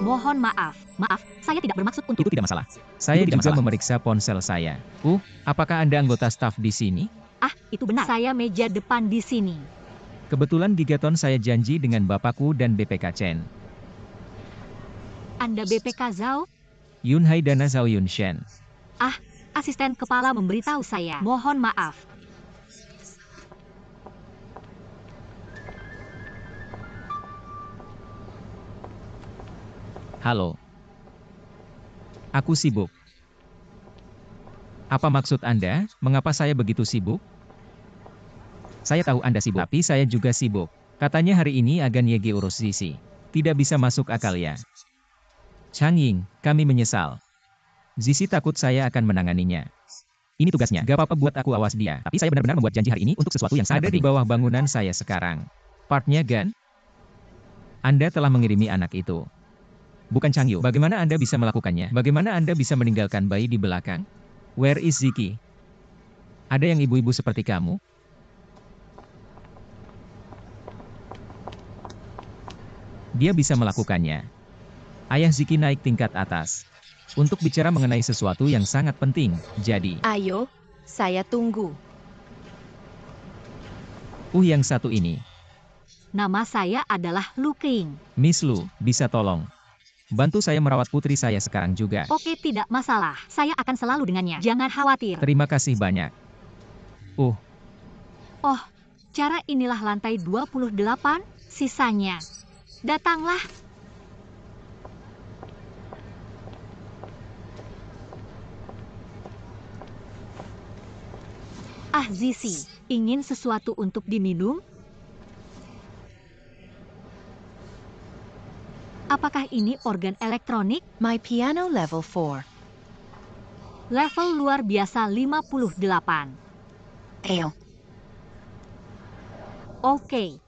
Mohon maaf, saya tidak bermaksud untuk... Itu tidak masalah. Saya juga memeriksa ponsel saya. Apakah Anda anggota staf di sini? Ah, itu benar. Saya meja depan di sini. Kebetulan Gigaton saya janji dengan Bapakku dan BPK Chen. Anda BPK Zhao? Yunhai Dana Zhao Yunshen. Ah, asisten kepala memberitahu saya. Mohon maaf. Halo. Aku sibuk. Apa maksud Anda? Mengapa saya begitu sibuk? Saya tahu Anda sibuk, tapi saya juga sibuk. Katanya hari ini agan Yegi urus Zizi. Tidak bisa masuk akal ya. Chang Ying, kami menyesal. Zizi takut saya akan menanganinya. Ini tugasnya, gak apa-apa buat aku awas dia. Tapi saya benar-benar membuat janji hari ini untuk sesuatu yang sangat penting. Ada di bawah bangunan saya sekarang. Partnya Gan? Anda telah mengirimi anak itu. Bukan Chang Yu. Bagaimana Anda bisa melakukannya? Bagaimana Anda bisa meninggalkan bayi di belakang? Where is Ziki? Ada yang ibu-ibu seperti kamu? Dia bisa melakukannya. Ayah Ziki naik tingkat atas. Untuk bicara mengenai sesuatu yang sangat penting, jadi... Ayo, saya tunggu. Yang satu ini. Nama saya adalah Lu Qing. Miss Lu, bisa tolong bantu saya merawat putri saya sekarang juga. Oke, tidak masalah. Saya akan selalu dengannya. Jangan khawatir. Terima kasih banyak. Oh, cara inilah lantai 28, sisanya. Datanglah. Ah, Zizi, ingin sesuatu untuk diminum? Apakah ini organ elektronik? My piano level 4. Level luar biasa 58. Ayo. Oke.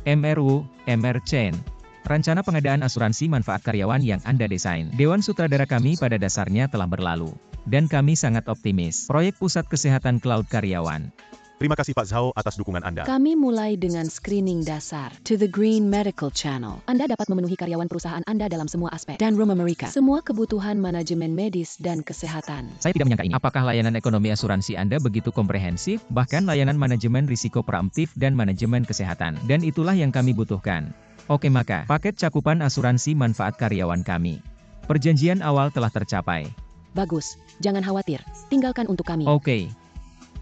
MR Chen. Rencana pengadaan asuransi manfaat karyawan yang Anda desain. Dewan sutradara kami pada dasarnya telah berlalu. Dan kami sangat optimis. Proyek Pusat Kesehatan Cloud Karyawan. Terima kasih Pak Zhao atas dukungan Anda. Kami mulai dengan screening dasar. To the Green Medical Channel. Anda dapat memenuhi karyawan perusahaan Anda dalam semua aspek. Dan Room America. Semua kebutuhan manajemen medis dan kesehatan. Saya tidak menyangka ini. Apakah layanan ekonomi asuransi Anda begitu komprehensif? Bahkan layanan manajemen risiko preemptif dan manajemen kesehatan. Dan itulah yang kami butuhkan. Oke, maka paket cakupan asuransi manfaat karyawan kami. Perjanjian awal telah tercapai. Bagus. Jangan khawatir. Tinggalkan untuk kami. Oke.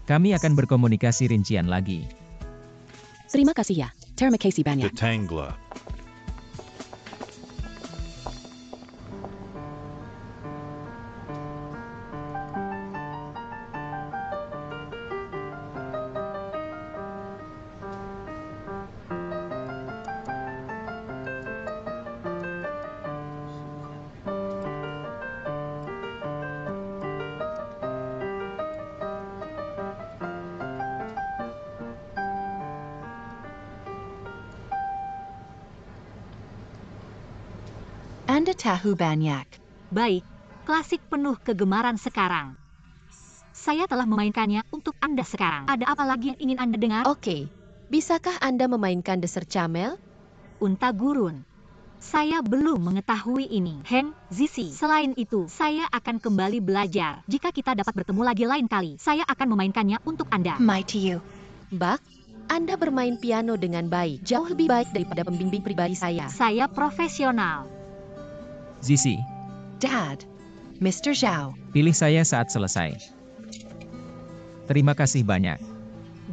Kami akan berkomunikasi rincian lagi. Terima kasih ya. Terima kasih banyak. The Tangler. Anda tahu banyak. Baik, klasik penuh kegemaran sekarang. Saya telah memainkannya untuk Anda sekarang. Ada apa lagi yang ingin Anda dengar? Oke. Bisakah Anda memainkan Deser Camel? Unta gurun. Saya belum mengetahui ini. Heng, Zizi. Selain itu, saya akan kembali belajar. Jika kita dapat bertemu lagi lain kali, saya akan memainkannya untuk Anda. Mighty you. Bak, Anda bermain piano dengan baik. Jauh lebih baik daripada pembimbing pribadi saya. Saya profesional. Zizi, Dad, Mr. Zhao. pilih saya saat selesai. Terima kasih banyak.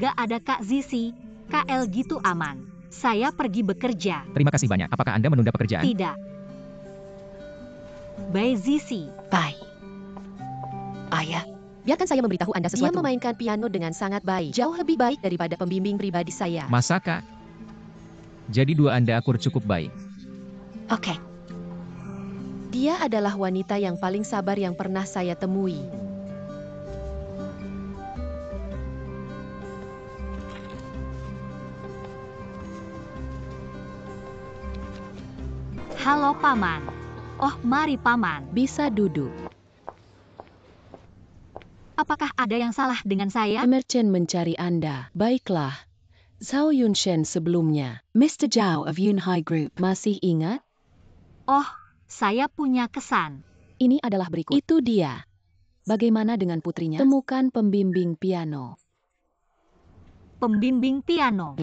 Gak ada Kak Zizi. KL gitu aman. Saya pergi bekerja. Terima kasih banyak. Apakah Anda menunda pekerjaan? Tidak. Bye Zizi. Bye. Ayah, biarkan saya memberitahu Anda sesuatu. Dia memainkan piano dengan sangat baik. Jauh lebih baik daripada pembimbing pribadi saya. Masakah? Jadi dua Anda akur cukup baik. Oke. Dia adalah wanita yang paling sabar yang pernah saya temui. Halo Paman. Oh, mari Paman. Bisa duduk. Apakah Anda ada yang salah dengan saya? Emerchen mencari Anda. Baiklah. Zhao Yunshen sebelumnya. Mr. Zhao of Yunhai Group. Masih ingat? Oh, saya punya kesan. Ini adalah berikut. Itu dia. Bagaimana dengan putrinya? Temukan pembimbing piano. Pembimbing piano.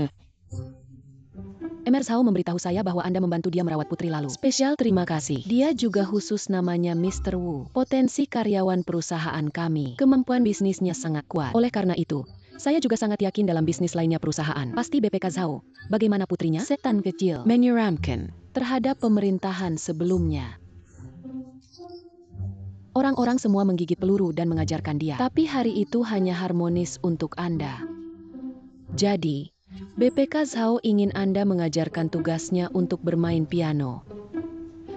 Emer Zhao memberitahu saya bahwa Anda membantu dia merawat putri lalu. Spesial terima kasih. Dia juga khusus namanya Mr. Wu. Potensi karyawan perusahaan kami. Kemampuan bisnisnya sangat kuat. Oleh karena itu, saya juga sangat yakin dalam bisnis lainnya perusahaan. Pasti BPK Zhao. Bagaimana putrinya? Setan kecil. Menyeramkan. Terhadap pemerintahan sebelumnya. Orang-orang semua menggigit peluru dan mengajarkan dia. Tapi hari itu hanya harmonis untuk Anda. Jadi, BPK Zhao ingin Anda mengajarkan tugasnya untuk bermain piano.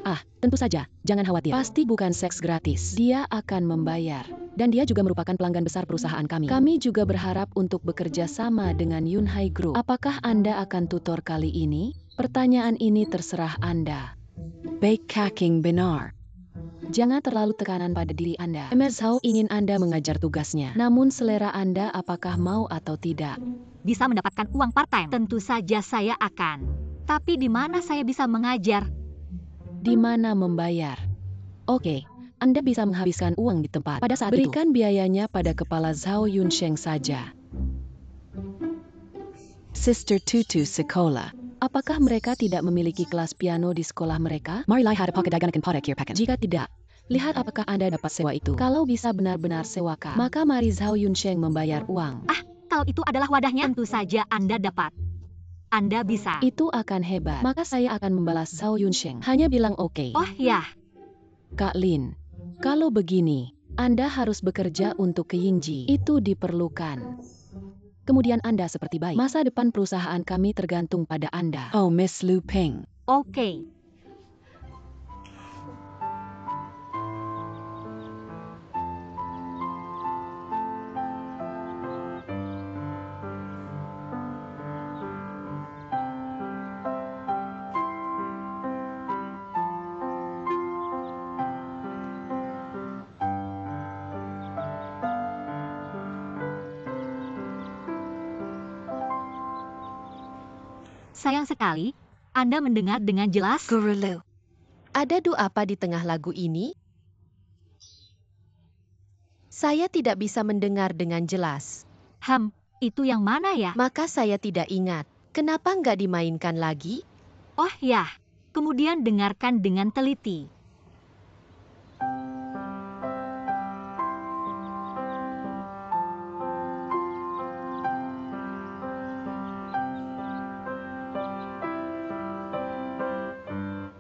Ah, tentu saja, jangan khawatir. Pasti bukan seks gratis. Dia akan membayar. Dan dia juga merupakan pelanggan besar perusahaan kami. Kami juga berharap untuk bekerja sama dengan Yunhai Group. Apakah Anda akan tutor kali ini? Pertanyaan ini terserah Anda. Baik kaking benar. Jangan terlalu tekanan pada diri Anda. Emer Zhao ingin Anda mengajar tugasnya. Namun selera Anda apakah mau atau tidak? Bisa mendapatkan uang part-time? Tentu saja saya akan. Tapi di mana saya bisa mengajar? Di mana membayar? Oke, Anda bisa menghabiskan uang di tempat. Pada saat berikan biayanya pada kepala Zhao Yunsheng saja. Sister Tutu sekolah. Apakah mereka tidak memiliki kelas piano di sekolah mereka? Mari lihat apakah dagangan pada kira-kira. Jika tidak, lihat apakah Anda dapat sewa itu. Kalau bisa benar-benar sewakan, maka mari Zhao Yunsheng membayar uang. Kalau itu adalah wadahnya, tentu saja Anda dapat. Anda bisa. Itu akan hebat. Maka saya akan membalas Zhao Yunsheng. Hanya bilang oke. Oh ya, Kak Lin, kalau begini, Anda harus bekerja untuk Yingji. Itu diperlukan. Kemudian Anda seperti baik. Masa depan perusahaan kami tergantung pada Anda. Oh, Miss Lu Peng. oke. Sayang sekali, Anda mendengar dengan jelas. Guru Lu, ada doa apa di tengah lagu ini? Saya tidak bisa mendengar dengan jelas. Itu yang mana ya? Maka saya tidak ingat. Kenapa nggak dimainkan lagi? Oh ya, kemudian dengarkan dengan teliti.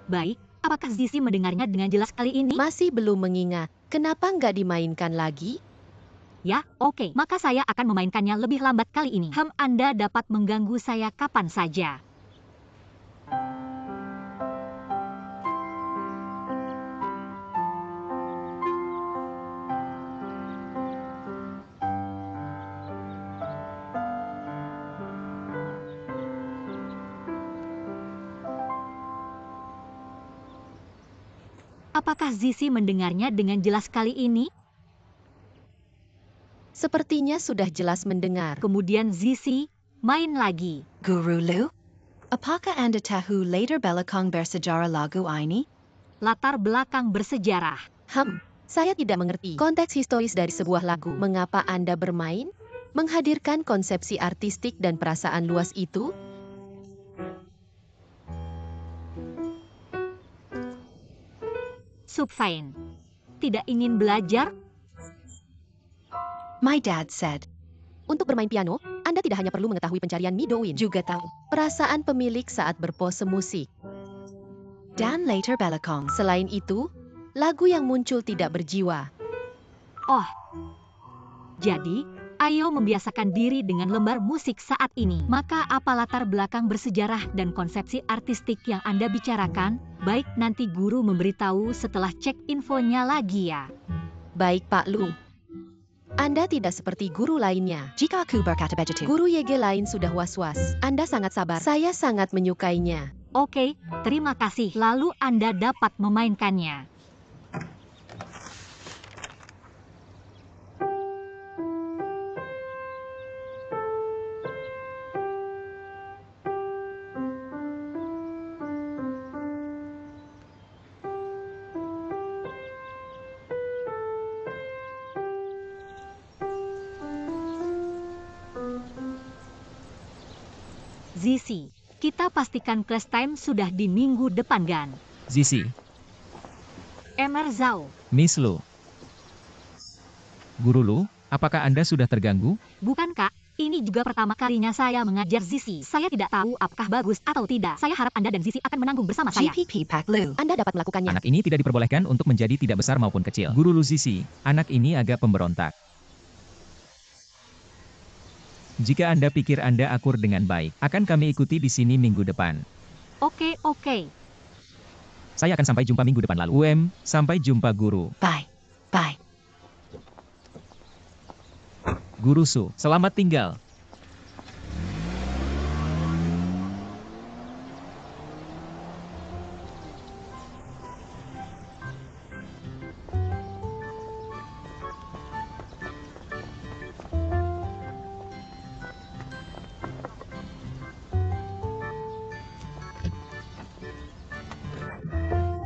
Baik, apakah Zizi mendengarnya dengan jelas kali ini? Masih belum mengingat. Kenapa nggak dimainkan lagi? Ya, oke. Maka saya akan memainkannya lebih lambat kali ini. Anda dapat mengganggu saya kapan saja. Apakah Zizi mendengarnya dengan jelas kali ini? Sepertinya sudah jelas mendengar. Kemudian Zizi main lagi. Guru Lu, apakah Anda tahu latar belakang bersejarah lagu ini? Latar belakang bersejarah. Saya tidak mengerti konteks historis dari sebuah lagu. Mengapa Anda bermain? Menghadirkan konsepsi artistik dan perasaan luas itu? Subfine. Tidak ingin belajar? My dad said, untuk bermain piano, Anda tidak hanya perlu mengetahui pencarian Mi Do Win, juga tahu perasaan pemilik saat berpose musik. Dan later belakang. Selain itu, lagu yang muncul tidak berjiwa. Oh. Jadi, ayo membiasakan diri dengan lembar musik saat ini. Maka apa latar belakang bersejarah dan konsepsi artistik yang Anda bicarakan? Baik, nanti guru memberitahu setelah cek infonya lagi ya. Baik Pak Lu. Anda tidak seperti guru lainnya. Jika aku berkata begitu, guru YG lain sudah was-was. Anda sangat sabar. Saya sangat menyukainya. Oke, terima kasih. Lalu Anda dapat memainkannya. Zizi, kita pastikan class time sudah di minggu depan kan? Zizi, Emer Zhao, Miss Lu. Guru Lu, apakah Anda sudah terganggu? bukan Kak, ini juga pertama kalinya saya mengajar Zizi. Saya tidak tahu apakah bagus atau tidak. Saya harap Anda dan Zizi akan menanggung bersama saya. GPP Pak Lu. Anda dapat melakukannya. Anak ini tidak diperbolehkan untuk menjadi tidak besar maupun kecil. Guru Lu Zizi, anak ini agak pemberontak. Jika Anda pikir Anda akur dengan baik, akan kami ikuti di sini minggu depan. Oke. Saya akan sampai jumpa minggu depan lalu. Sampai jumpa guru. Bye. Bye. Guru Su, selamat tinggal.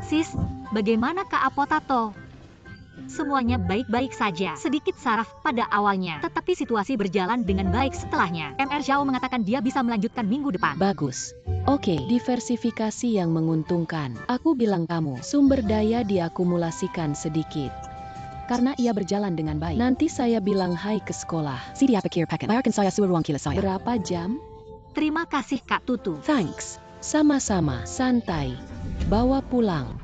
Sis, bagaimana Kak Apotato? Semuanya baik-baik saja. Sedikit saraf pada awalnya, tetapi situasi berjalan dengan baik setelahnya. Mr. Zhao mengatakan dia bisa melanjutkan minggu depan. Bagus. Oke, diversifikasi yang menguntungkan. Aku bilang kamu, sumber daya diakumulasikan sedikit. Karena ia berjalan dengan baik. Nanti saya bilang hai ke sekolah. Sidi apa kira pakan? Bayarkan saya seluruh kila saya. Berapa jam? Terima kasih Kak Tutu. Thanks. Sama-sama, santai. Bawa pulang.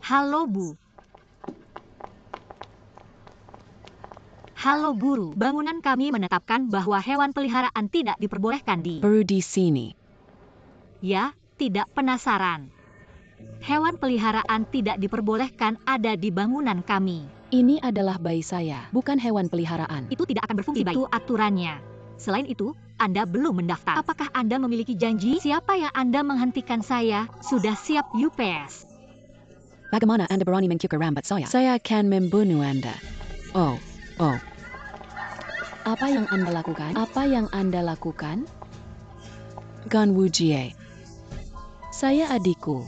Halo Bu. Halo Guru, bangunan kami menetapkan bahwa hewan peliharaan tidak diperbolehkan di... Baru di sini. Ya, tidak penasaran. Hewan peliharaan tidak diperbolehkan ada di bangunan kami. Ini adalah bayi saya, bukan hewan peliharaan. Itu tidak akan berfungsi baik. Itu aturannya. Selain itu, Anda belum mendaftar. Apakah Anda memiliki janji? Siapa yang Anda menghentikan saya? Sudah siap UPS. Bagaimana Anda berani mengkukar rambat saya? Saya akan membunuh Anda. Oh. Apa yang Anda lakukan? Apa yang Anda lakukan? Gan Wujie. Saya adikku.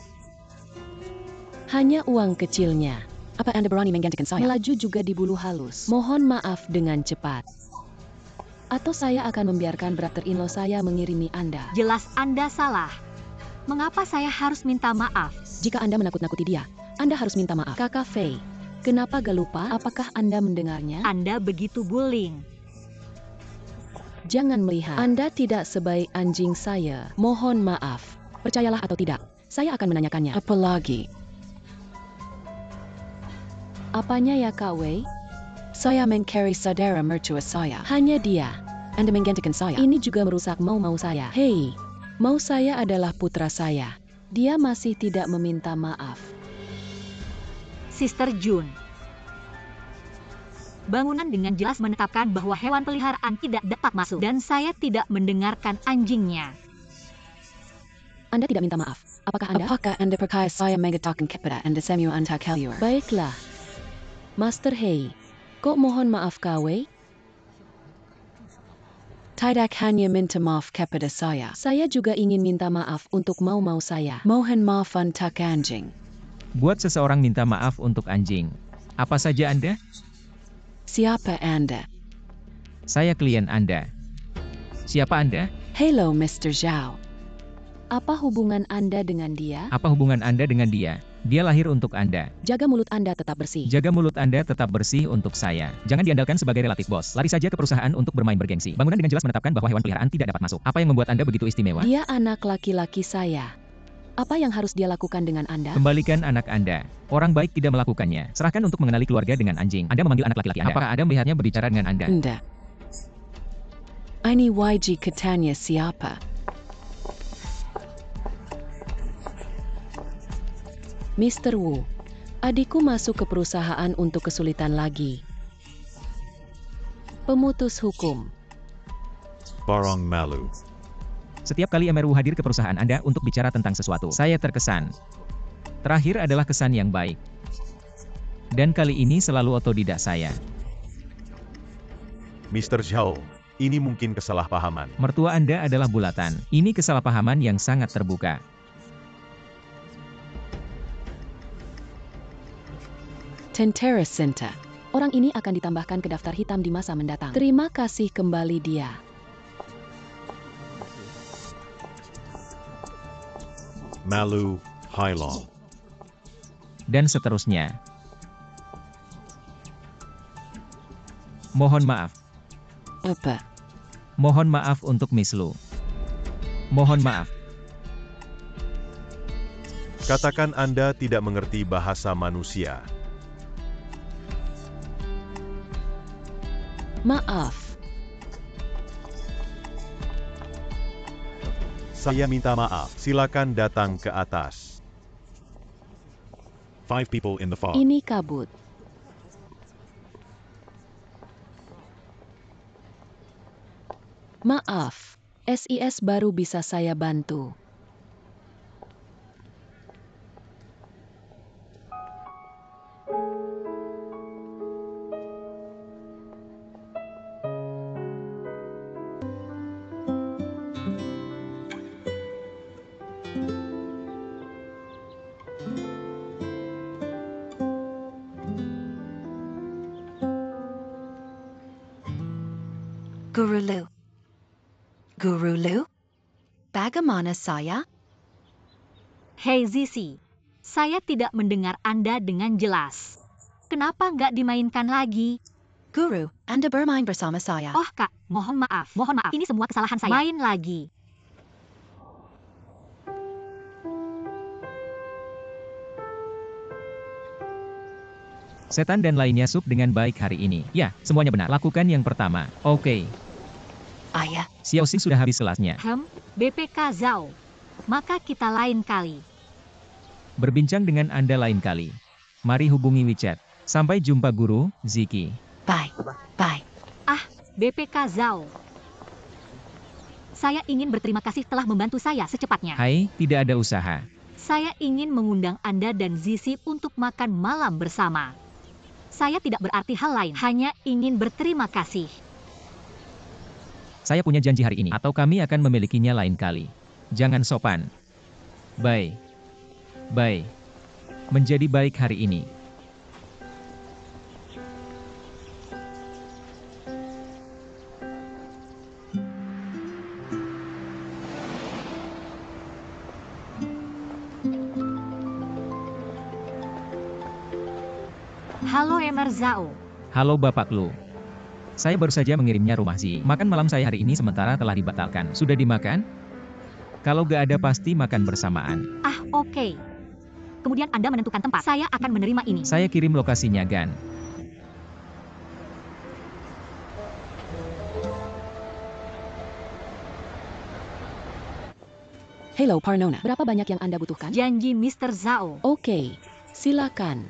Hanya uang kecilnya. Apa Anda berani menggantikan saya? Melaju juga di bulu halus. Mohon maaf dengan cepat. Atau saya akan membiarkan brother-in-law saya mengirimi Anda. Jelas Anda salah. Mengapa saya harus minta maaf? Jika Anda menakut-nakuti dia, Anda harus minta maaf. Kakak Fei, kenapa gak lupa? Apakah Anda mendengarnya? Anda begitu bullying. Jangan melihat. Anda tidak sebaik anjing saya. Mohon maaf. Percayalah atau tidak, saya akan menanyakannya. Apalagi? Apanya ya Kak Wei? Saya mengcarry saudara mertua saya. Hanya dia. Anda menggantikan saya. Ini juga merusak mau saya. Hei, mau saya adalah putra saya. Dia masih tidak meminta maaf. Sister Jun. Bangunan dengan jelas menetapkan bahwa hewan peliharaan tidak dapat masuk dan saya tidak mendengarkan anjingnya. Anda tidak minta maaf. Apakah Anda percaya saya mengatakan kepada Anda semua antak kalian? Baiklah. Master Hei, kok mohon maaf Kak Wei? Tidak hanya minta maaf kepada saya. Saya juga ingin minta maaf untuk mau saya. Mohon maaf untuk anjing. Buat seseorang minta maaf untuk anjing. Apa saja Anda? Siapa Anda? Saya klien Anda. Siapa Anda? Hello Mr. Zhao. Apa hubungan Anda dengan dia? Apa hubungan Anda dengan dia? Dia lahir untuk Anda. Jaga mulut Anda tetap bersih. Jaga mulut Anda tetap bersih untuk saya. Jangan diandalkan sebagai relatif bos. Lari saja ke perusahaan untuk bermain bergengsi. Bangunan dengan jelas menetapkan bahwa hewan peliharaan tidak dapat masuk. Apa yang membuat Anda begitu istimewa? Dia anak laki-laki saya. Apa yang harus dia lakukan dengan Anda? Kembalikan anak Anda. Orang baik tidak melakukannya. Serahkan untuk mengenali keluarga dengan anjing. Anda memanggil anak laki-laki Anda. Apakah Anda melihatnya berbicara dengan Anda? Anda. Ini YG katanya siapa? Mr. Wu, adikku masuk ke perusahaan untuk kesulitan lagi. Pemutus hukum. Barang malu. Setiap kali MRU hadir ke perusahaan Anda untuk bicara tentang sesuatu, saya terkesan. Terakhir adalah kesan yang baik. Dan kali ini selalu otodidak saya. Mr. Zhao, ini mungkin kesalahpahaman. Mertua Anda adalah bulatan. Ini kesalahpahaman yang sangat terbuka. Tentara Center. Orang ini akan ditambahkan ke daftar hitam di masa mendatang. Terima kasih kembali dia. Malu, Hailong. Dan seterusnya. Mohon maaf. Apa? Mohon maaf untuk Miss Lu. Mohon maaf. Katakan Anda tidak mengerti bahasa manusia. Maaf. Saya minta maaf. Silakan datang ke atas. 5 people in the fog. Ini kabut. Maaf. SIS baru bisa saya bantu. Guru Lu. Guru Lu? Bagaimana saya? Hei Zizi, saya tidak mendengar Anda dengan jelas. Kenapa nggak dimainkan lagi? Guru, Anda bermain bersama saya. Oh Kak, mohon maaf. Ini semua kesalahan saya. Main lagi. Setan dan lainnya sup dengan baik hari ini. Ya, semuanya benar. Lakukan yang pertama. Oke. Ayah, Xiaoxing sudah habis kelasnya. BPK Zhao. Maka kita lain kali. Berbincang dengan Anda lain kali. Mari hubungi WeChat. Sampai jumpa Guru, Ziki. bye. Bye. BPK Zhao. Saya ingin berterima kasih telah membantu saya secepatnya. Hai, tidak ada usaha. Saya ingin mengundang Anda dan Zizi untuk makan malam bersama. Saya tidak berarti hal lain, hanya ingin berterima kasih. Saya punya janji hari ini, atau kami akan memilikinya lain kali. Jangan sopan. Bye. Bye. Menjadi baik hari ini. Halo Emer Zhao. Halo Bapak Lu. Saya baru saja mengirimnya rumah Zi. Makan malam saya hari ini sementara telah dibatalkan. Sudah dimakan? Kalau gak ada pasti makan bersamaan. Oke. Kemudian Anda menentukan tempat. Saya akan menerima ini. Saya kirim lokasinya, Gan. Hello Parnona. Berapa banyak yang Anda butuhkan? Janji Mr. Zhao. Oke, silakan.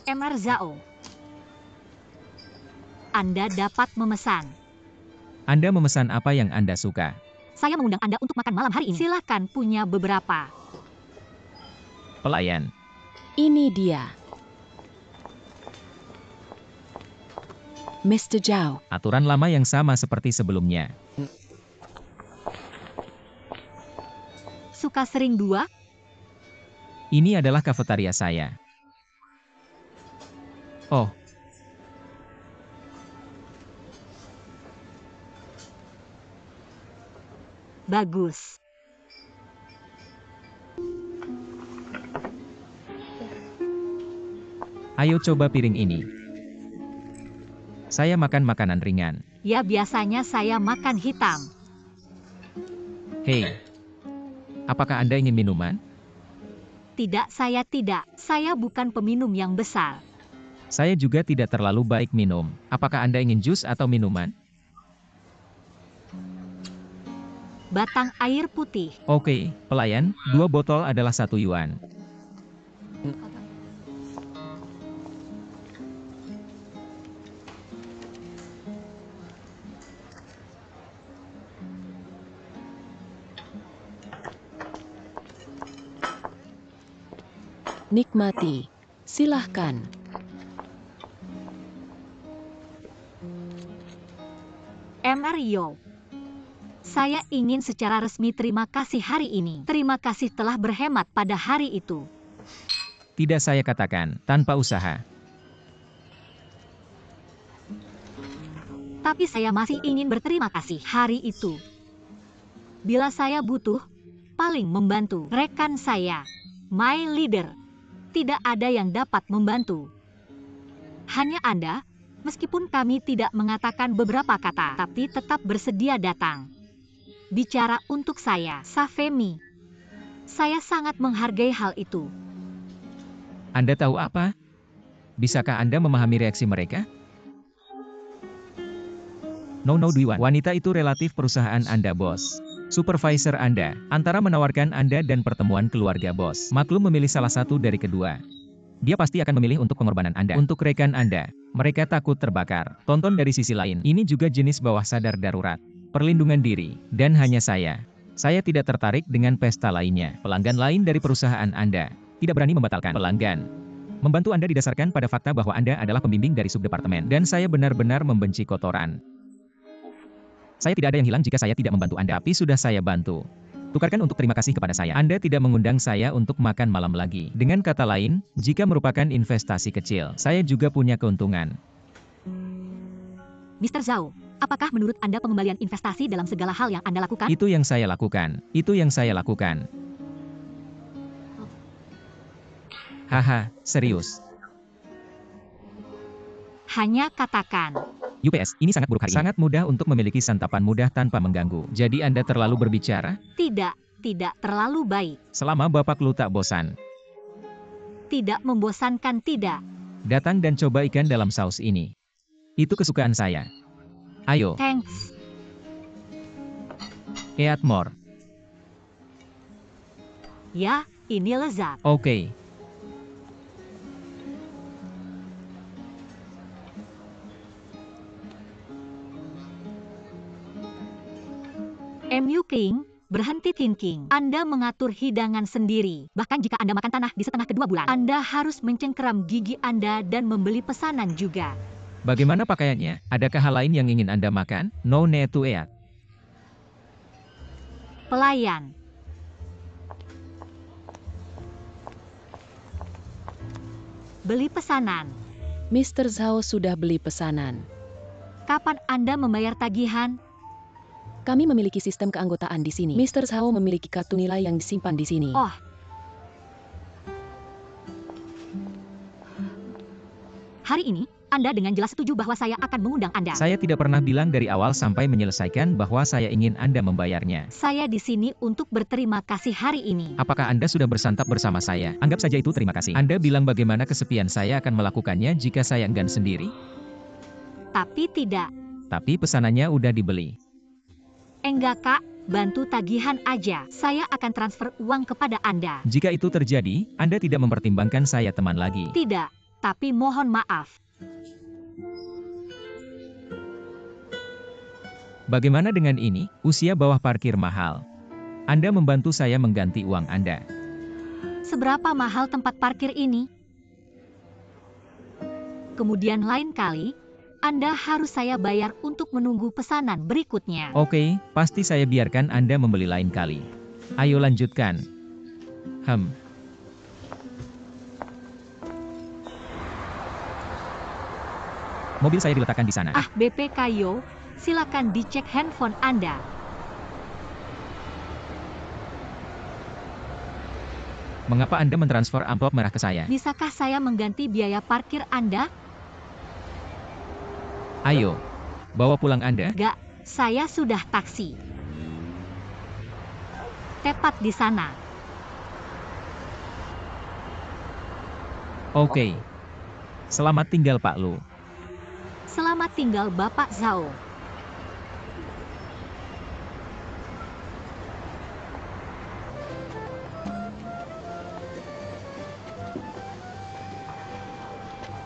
Emer Zhao. Anda dapat memesan. Anda memesan apa yang Anda suka. Saya mengundang Anda untuk makan malam hari ini. Silakan punya beberapa. Pelayan. Ini dia. Mr. Zhao. Aturan lama yang sama seperti sebelumnya. Suka sering 2? Ini adalah kafetaria saya. Oh. Bagus. Ayo coba piring ini. Saya makan makanan ringan. Ya biasanya saya makan hitam. Hei. Apakah Anda ingin minuman? Tidak, saya tidak. Saya bukan peminum yang besar. Saya juga tidak terlalu baik minum. Apakah Anda ingin jus atau minuman? Batang air putih. Oke, pelayan, 2 botol adalah 1 yuan. Nikmati. Silahkan. Nona Rio. Saya ingin secara resmi terima kasih hari ini. Terima kasih telah berhemat pada hari itu. Tidak, saya katakan, tanpa usaha. Tapi saya masih ingin berterima kasih hari itu. Bila saya butuh, paling membantu rekan saya, my leader. Tidak ada yang dapat membantu. Hanya Anda, meskipun kami tidak mengatakan beberapa kata, tapi tetap bersedia datang. Bicara untuk saya, Safemi. Saya sangat menghargai hal itu. Anda tahu apa? Bisakah Anda memahami reaksi mereka? No, Dwiwan. Wanita itu relatif perusahaan Anda, bos. Supervisor Anda, antara menawarkan Anda dan pertemuan keluarga bos. Maklum memilih salah satu dari kedua. Dia pasti akan memilih untuk pengorbanan Anda. Untuk rekan Anda, mereka takut terbakar. Tonton dari sisi lain, ini juga jenis bawah sadar darurat. Perlindungan diri, dan hanya saya. Saya tidak tertarik dengan pesta lainnya. Pelanggan lain dari perusahaan Anda tidak berani membatalkan pelanggan. Membantu Anda didasarkan pada fakta bahwa Anda adalah pembimbing dari subdepartemen. Dan saya benar-benar membenci kotoran. Saya tidak ada yang hilang jika saya tidak membantu Anda, tapi sudah saya bantu. Tukarkan untuk terima kasih kepada saya. Anda tidak mengundang saya untuk makan malam lagi. Dengan kata lain, jika merupakan investasi kecil, saya juga punya keuntungan. Mr. Zhao, apakah menurut Anda pengembalian investasi dalam segala hal yang Anda lakukan? Itu yang saya lakukan. Itu yang saya lakukan. Haha, serius. Hanya katakan. UPS, ini sangat buruk hari ini. Sangat mudah untuk memiliki santapan mudah tanpa mengganggu. Jadi Anda terlalu berbicara? Tidak terlalu baik. Selama Bapak Lu tak bosan. Tidak membosankan, tidak. Datang dan coba ikan dalam saus ini. Itu kesukaan saya. Ayo. Thanks. Eat more. Ya, ini lezat. Oke. MU King, berhenti thinking. Anda mengatur hidangan sendiri. Bahkan jika Anda makan tanah di setengah kedua bulan, Anda harus mencengkeram gigi Anda dan membeli pesanan juga. Bagaimana pakaiannya? Adakah hal lain yang ingin Anda makan? No need to eat. Pelayan. Beli pesanan. Mr. Zhao sudah beli pesanan. Kapan Anda membayar tagihan? Kami memiliki sistem keanggotaan di sini. Mr. Zhao memiliki kartu nilai yang disimpan di sini. Oh. Hari ini, Anda dengan jelas setuju bahwa saya akan mengundang Anda. Saya tidak pernah bilang dari awal sampai menyelesaikan bahwa saya ingin Anda membayarnya. Saya di sini untuk berterima kasih hari ini. Apakah Anda sudah bersantap bersama saya? Anggap saja itu terima kasih. Anda bilang bagaimana kesepian saya akan melakukannya jika saya enggan sendiri? Tapi tidak. Tapi pesanannya udah dibeli. Enggak kak, bantu tagihan aja. Saya akan transfer uang kepada Anda. Jika itu terjadi, Anda tidak mempertimbangkan saya teman lagi. Tidak, tapi mohon maaf. Bagaimana dengan ini? Usia bawah parkir mahal. Anda membantu saya mengganti uang Anda. Seberapa mahal tempat parkir ini? Kemudian lain kali, Anda harus saya bayar untuk menunggu pesanan berikutnya. Oke, pasti saya biarkan Anda membeli lain kali. Ayo lanjutkan. Mobil saya diletakkan di sana. BP Kayo, silakan dicek handphone Anda. Mengapa Anda mentransfer amplop merah ke saya? Bisakah saya mengganti biaya parkir Anda? Ayo, bawa pulang Anda. Gak, saya sudah taksi. Tepat di sana. Oke. Selamat tinggal Pak Lu. Selamat tinggal Bapak Zhao.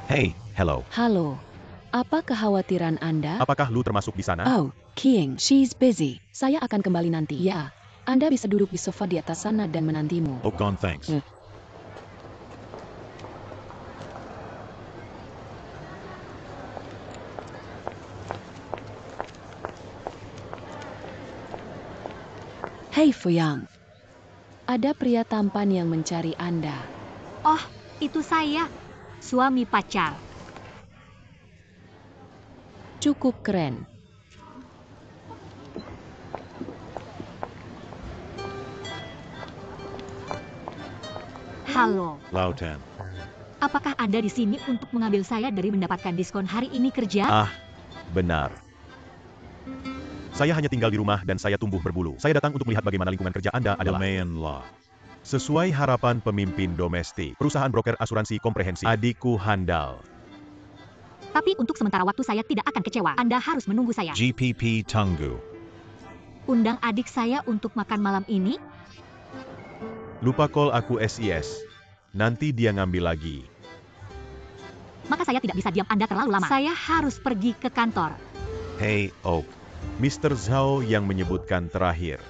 Hey, hello. Halo. Apa kekhawatiran Anda? Apakah Lu termasuk di sana? Oh, King, she's busy. Saya akan kembali nanti. Ya, Anda bisa duduk di sofa di atas sana dan menantimu. Oh, gone, thanks. Hey Fuyang. Ada pria tampan yang mencari Anda. Oh, itu saya, suami pacar. Cukup keren. Halo, Lautan. apakah Anda di sini untuk mengambil saya dari mendapatkan diskon hari ini kerja? Ah, benar. Saya hanya tinggal di rumah dan saya tumbuh berbulu. Saya datang untuk melihat bagaimana lingkungan kerja Anda adalah sesuai harapan pemimpin domestik. Perusahaan broker asuransi komprehensif. Adikku handal. Tapi untuk sementara waktu saya tidak akan kecewa. Anda harus menunggu saya. GPP Tanggu. Undang adik saya untuk makan malam ini? Lupa call aku SIS. Nanti dia ngambil lagi. Maka saya tidak bisa diam, Anda terlalu lama. Saya harus pergi ke kantor. Hey, Oak. Mr. Zhao yang menyebutkan terakhir.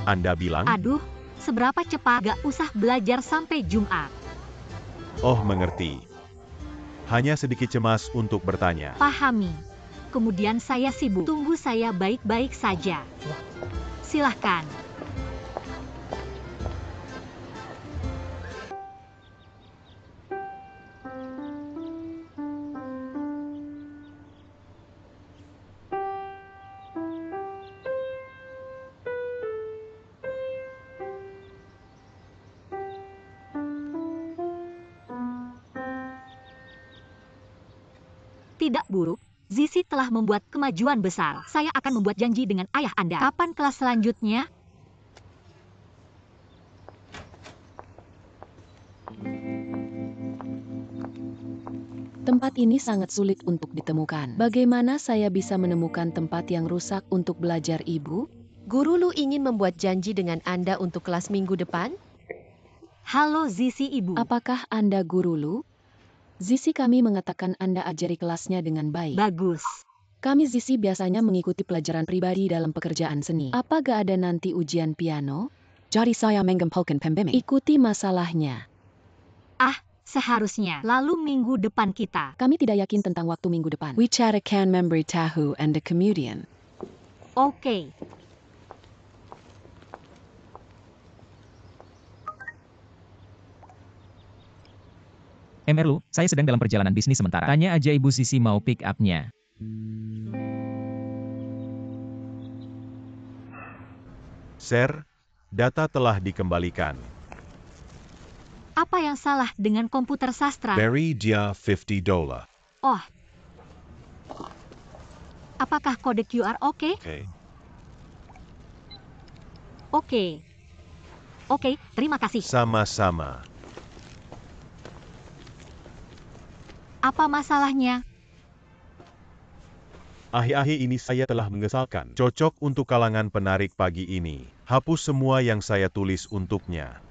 Anda bilang? Aduh, seberapa cepat, gak usah belajar sampai Jumat. Oh, mengerti. Hanya sedikit cemas untuk bertanya. Pahami. Kemudian saya sibuk. Tunggu saya baik-baik saja. Silahkan. Tidak buruk, Zizi telah membuat kemajuan besar. Saya akan membuat janji dengan ayah Anda. Kapan kelas selanjutnya? Tempat ini sangat sulit untuk ditemukan. Bagaimana saya bisa menemukan tempat yang rusak untuk belajar, Ibu? Guru Lu ingin membuat janji dengan Anda untuk kelas minggu depan? Halo Zizi Ibu. Apakah Anda guru Lu? Zizi, kami mengatakan Anda ajari kelasnya dengan baik. Bagus. Kami Zizi biasanya mengikuti pelajaran pribadi dalam pekerjaan seni. Apa gak ada nanti ujian piano? Jadi saya mengumpulkan pembimbing. Ikuti masalahnya. Ah, seharusnya. Lalu minggu depan kita. Kami tidak yakin tentang waktu minggu depan. We akan memberitahu Anda kemudian. Oke. Merlu, saya sedang dalam perjalanan bisnis sementara. Tanya aja Ibu Sisi mau pick up-nya. Sir, data telah dikembalikan. Apa yang salah dengan komputer sastra? Beri dia $50. Oh. Apakah kode QR oke? Oke. Oke, terima kasih. Sama-sama. Apa masalahnya? Akhir-akhir ini saya telah mengesalkan. Cocok untuk kalangan penarik pagi ini. Hapus semua yang saya tulis untuknya.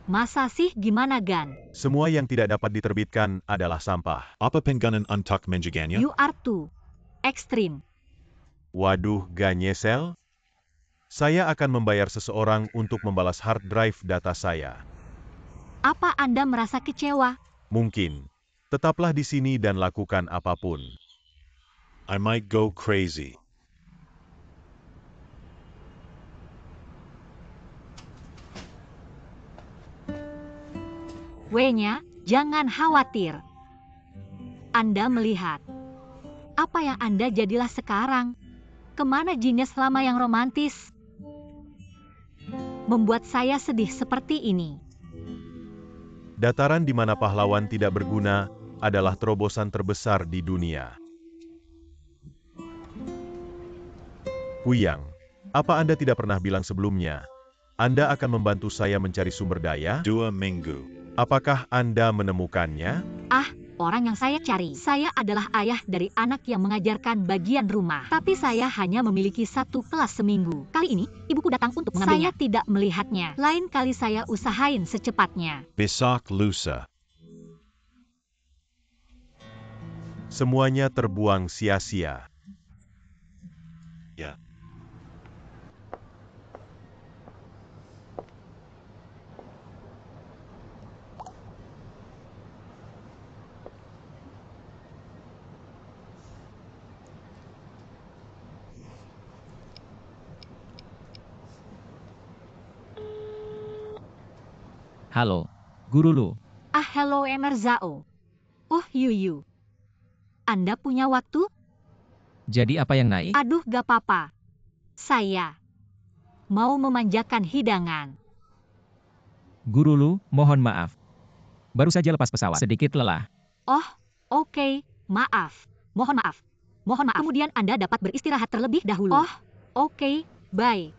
Masa sih, gimana Gan? Semua yang tidak dapat diterbitkan adalah sampah. Apa penggunaan untuk menjaganya? You are too extreme. Waduh, gak nyesel? Saya akan membayar seseorang untuk membalas hard drive data saya. Apa Anda merasa kecewa? Mungkin. Tetaplah di sini dan lakukan apapun. I might go crazy. W-nya, jangan khawatir. Anda melihat. Apa yang Anda jadilah sekarang? Kemana Genius lama yang romantis? Membuat saya sedih seperti ini. Dataran di mana pahlawan tidak berguna adalah terobosan terbesar di dunia. Huyang, apa Anda tidak pernah bilang sebelumnya? Anda akan membantu saya mencari sumber daya? 2 minggu. Apakah Anda menemukannya? Ah, orang yang saya cari. Saya adalah ayah dari anak yang mengajarkan bagian rumah. Tapi saya hanya memiliki 1 kelas seminggu. Kali ini, ibuku datang untuk mengambilnya. Saya tidak melihatnya. Lain kali saya usahain secepatnya. Besok lusa. Semuanya terbuang sia-sia. Ya. Halo, Guru Lu. Hello Emerzao. Oh Yuyu. Anda punya waktu? Jadi apa yang naik? Aduh gak apa-apa. Saya mau memanjakan hidangan. Guru Lu, mohon maaf. Baru saja lepas pesawat. Sedikit lelah. Oh, oke. Maaf. Mohon maaf. Mohon maaf. Kemudian Anda dapat beristirahat terlebih dahulu. Oh, oke. Bye.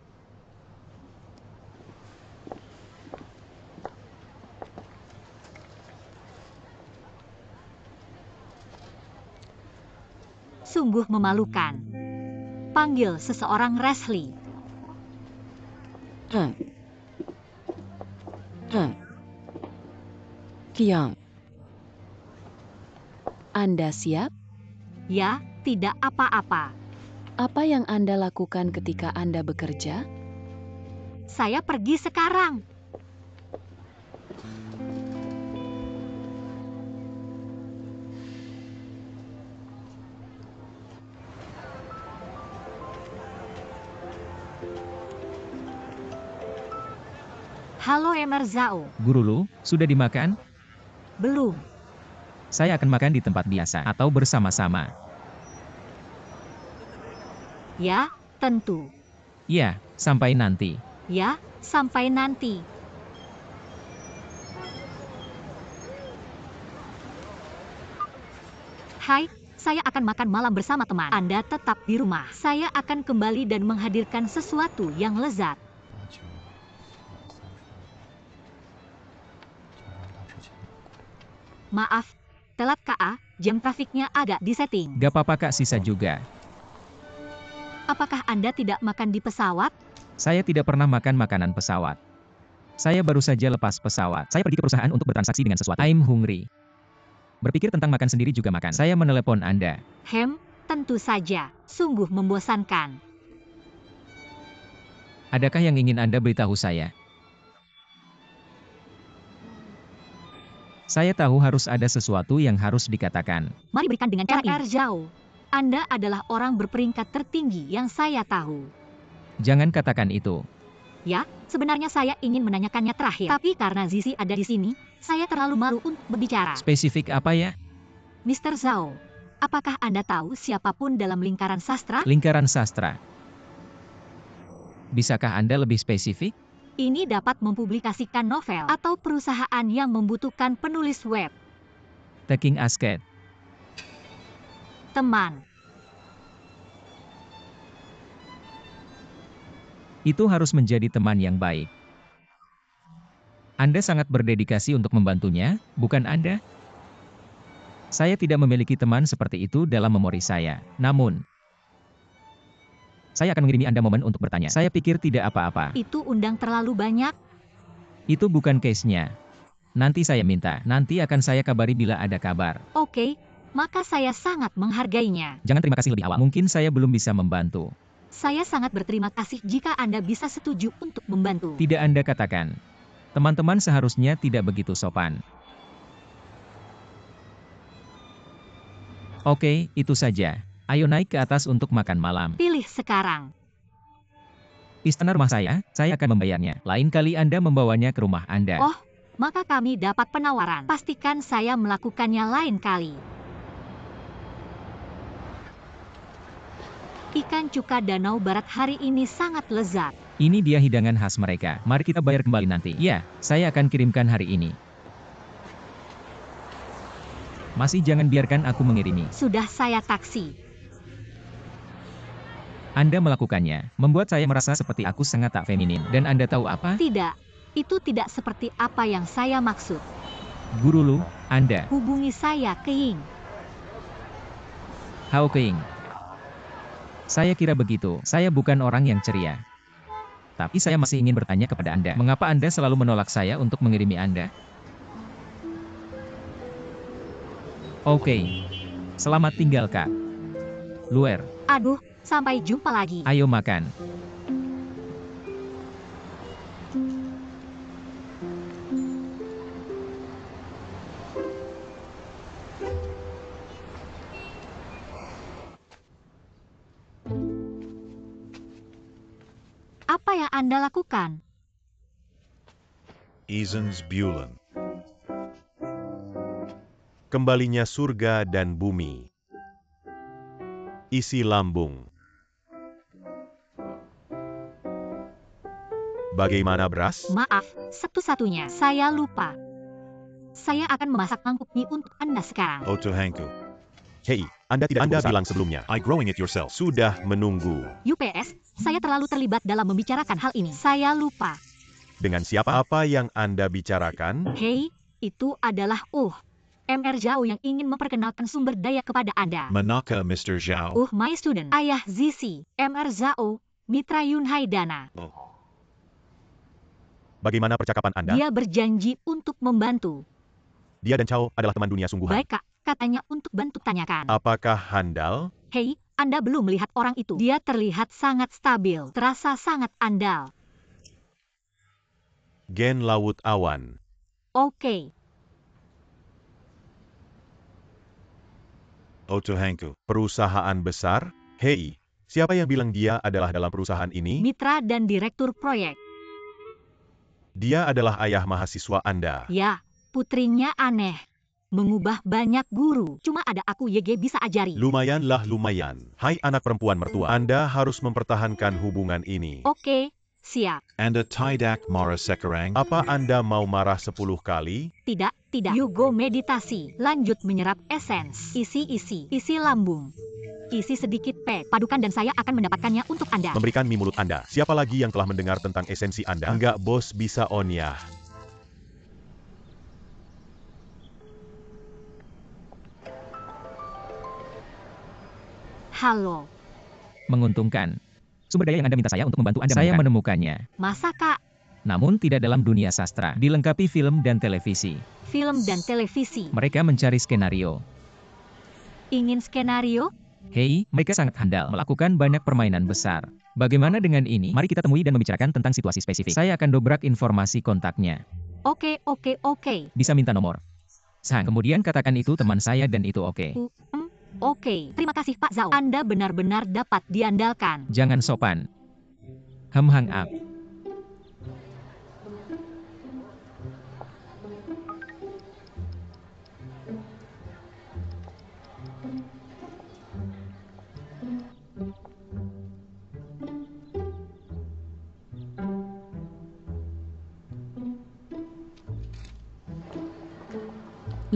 Sungguh memalukan. Panggil seseorang Leslie. Kiang. Anda siap? Ya, tidak apa-apa. Apa yang Anda lakukan ketika Anda bekerja? Saya pergi sekarang. Halo Emerzao. Guru Lu, sudah dimakan? Belum. Saya akan makan di tempat biasa atau bersama-sama. Ya, tentu. Ya, sampai nanti. Ya, sampai nanti. Hai, saya akan makan malam bersama teman. Anda tetap di rumah. Saya akan kembali dan menghadirkan sesuatu yang lezat. Maaf, telat KA, jam trafiknya agak disetting. Gak apa-apa Kak, sisa juga. Apakah Anda tidak makan di pesawat? Saya tidak pernah makan makanan pesawat. Saya baru saja lepas pesawat. Saya pergi ke perusahaan untuk bertransaksi dengan sesuatu. I'm hungry. Berpikir tentang makan sendiri juga makan. Saya menelepon Anda. Tentu saja. Sungguh membosankan. Adakah yang ingin Anda beritahu saya? Saya tahu harus ada sesuatu yang harus dikatakan. Mari berikan dengan cara ini. Zhao, Anda adalah orang berperingkat tertinggi yang saya tahu. Jangan katakan itu. Ya, sebenarnya saya ingin menanyakannya terakhir. Tapi karena Zizi ada di sini, saya terlalu malu untuk berbicara. Spesifik apa ya? Mr. Zhao, apakah Anda tahu siapapun dalam lingkaran sastra? Lingkaran sastra. Bisakah Anda lebih spesifik? Ini dapat mempublikasikan novel atau perusahaan yang membutuhkan penulis web. Taking Asket. Teman. Itu harus menjadi teman yang baik. Anda sangat berdedikasi untuk membantunya, bukan Anda? Saya tidak memiliki teman seperti itu dalam memori saya. Namun, saya akan mengirimi Anda momen untuk bertanya. Saya pikir tidak apa-apa. Itu undang terlalu banyak. Itu bukan case-nya. Nanti saya minta. Nanti akan saya kabari bila ada kabar. Oke, maka saya sangat menghargainya. Jangan terima kasih lebih awal. Mungkin saya belum bisa membantu. Saya sangat berterima kasih jika Anda bisa setuju untuk membantu. Tidak Anda katakan. Teman-teman seharusnya tidak begitu sopan. Oke, itu saja. Ayo naik ke atas untuk makan malam. Pilih sekarang. Istana rumah saya akan membayarnya. Lain kali Anda membawanya ke rumah Anda. Oh, maka kami dapat penawaran. Pastikan saya melakukannya lain kali. Ikan cuka Danau Barat hari ini sangat lezat. Ini dia hidangan khas mereka. Mari kita bayar kembali nanti. Ya, saya akan kirimkan hari ini. Masih jangan biarkan aku mengirimi. Sudah saya taksi. Anda melakukannya, membuat saya merasa seperti aku sangat tak feminin. Dan Anda tahu apa? Tidak, itu tidak seperti apa yang saya maksud. Guru Lu, Anda. Hubungi saya, Keing. Hao Keing. Saya kira begitu, saya bukan orang yang ceria. Tapi saya masih ingin bertanya kepada Anda. Mengapa Anda selalu menolak saya untuk mengirimi Anda? Oke. Selamat tinggal, Kak. Luer. Aduh, sampai jumpa lagi. Ayo makan. Apa yang Anda lakukan? Ezensbulen. Kembalinya surga dan bumi. Isi lambung. Bagaimana beras? Maaf, satu-satunya saya lupa. Saya akan memasak mangkuk mie untuk Anda sekarang. Otohanku. Hei, Anda tidak bilang sebelumnya. I growing it yourself. Sudah menunggu. UPS, saya terlalu terlibat dalam membicarakan hal ini. Saya lupa. Dengan siapa? Apa yang Anda bicarakan? Hei, itu adalah Mr. Zhao yang ingin memperkenalkan sumber daya kepada Anda. Manaka, Mr. Zhao. My student, ayah Zizi, Mr. Zhao, Mitra Yunhai Dana. Bagaimana percakapan Anda? Dia berjanji untuk membantu. Dia dan Chao adalah teman dunia sungguhan. Baik kak, katanya untuk bantu tanyakan. Apakah handal? Hei, Anda belum melihat orang itu. Dia terlihat sangat stabil, terasa sangat andal. Gen Laut Awan. Oke. Otohanku. Perusahaan besar? Hei, siapa yang bilang dia adalah dalam perusahaan ini? Mitra dan direktur proyek. Dia adalah ayah mahasiswa Anda. Ya, putrinya aneh. Mengubah banyak guru. Cuma ada aku YG bisa ajari. Lumayanlah lumayan. Hai anak perempuan mertua, Anda harus mempertahankan hubungan ini. Oke, siap. Anda tidak marah sekarang? Apa Anda mau marah 10 kali? Tidak. Yugo meditasi. Lanjut menyerap esens. Isi lambung. Isi sedikit padukan dan saya akan mendapatkannya untuk Anda. Memberikan mie mulut Anda. Siapa lagi yang telah mendengar tentang esensi Anda? Enggak bos, bisa on ya. Halo. Menguntungkan. Sumber daya yang Anda minta saya untuk membantu Anda saya menemukannya. Masa kak? Namun tidak dalam dunia sastra. Dilengkapi film dan televisi. Film dan televisi. Mereka mencari skenario. Ingin skenario? Hei, mereka sangat handal melakukan banyak permainan besar. Bagaimana dengan ini? Mari kita temui dan membicarakan tentang situasi spesifik. Saya akan dobrak informasi kontaknya. Oke. Bisa minta nomor. Sang, kemudian katakan itu teman saya dan itu oke. Oke. Terima kasih Pak Zhao. Anda benar-benar dapat diandalkan. Jangan sopan. Hang up.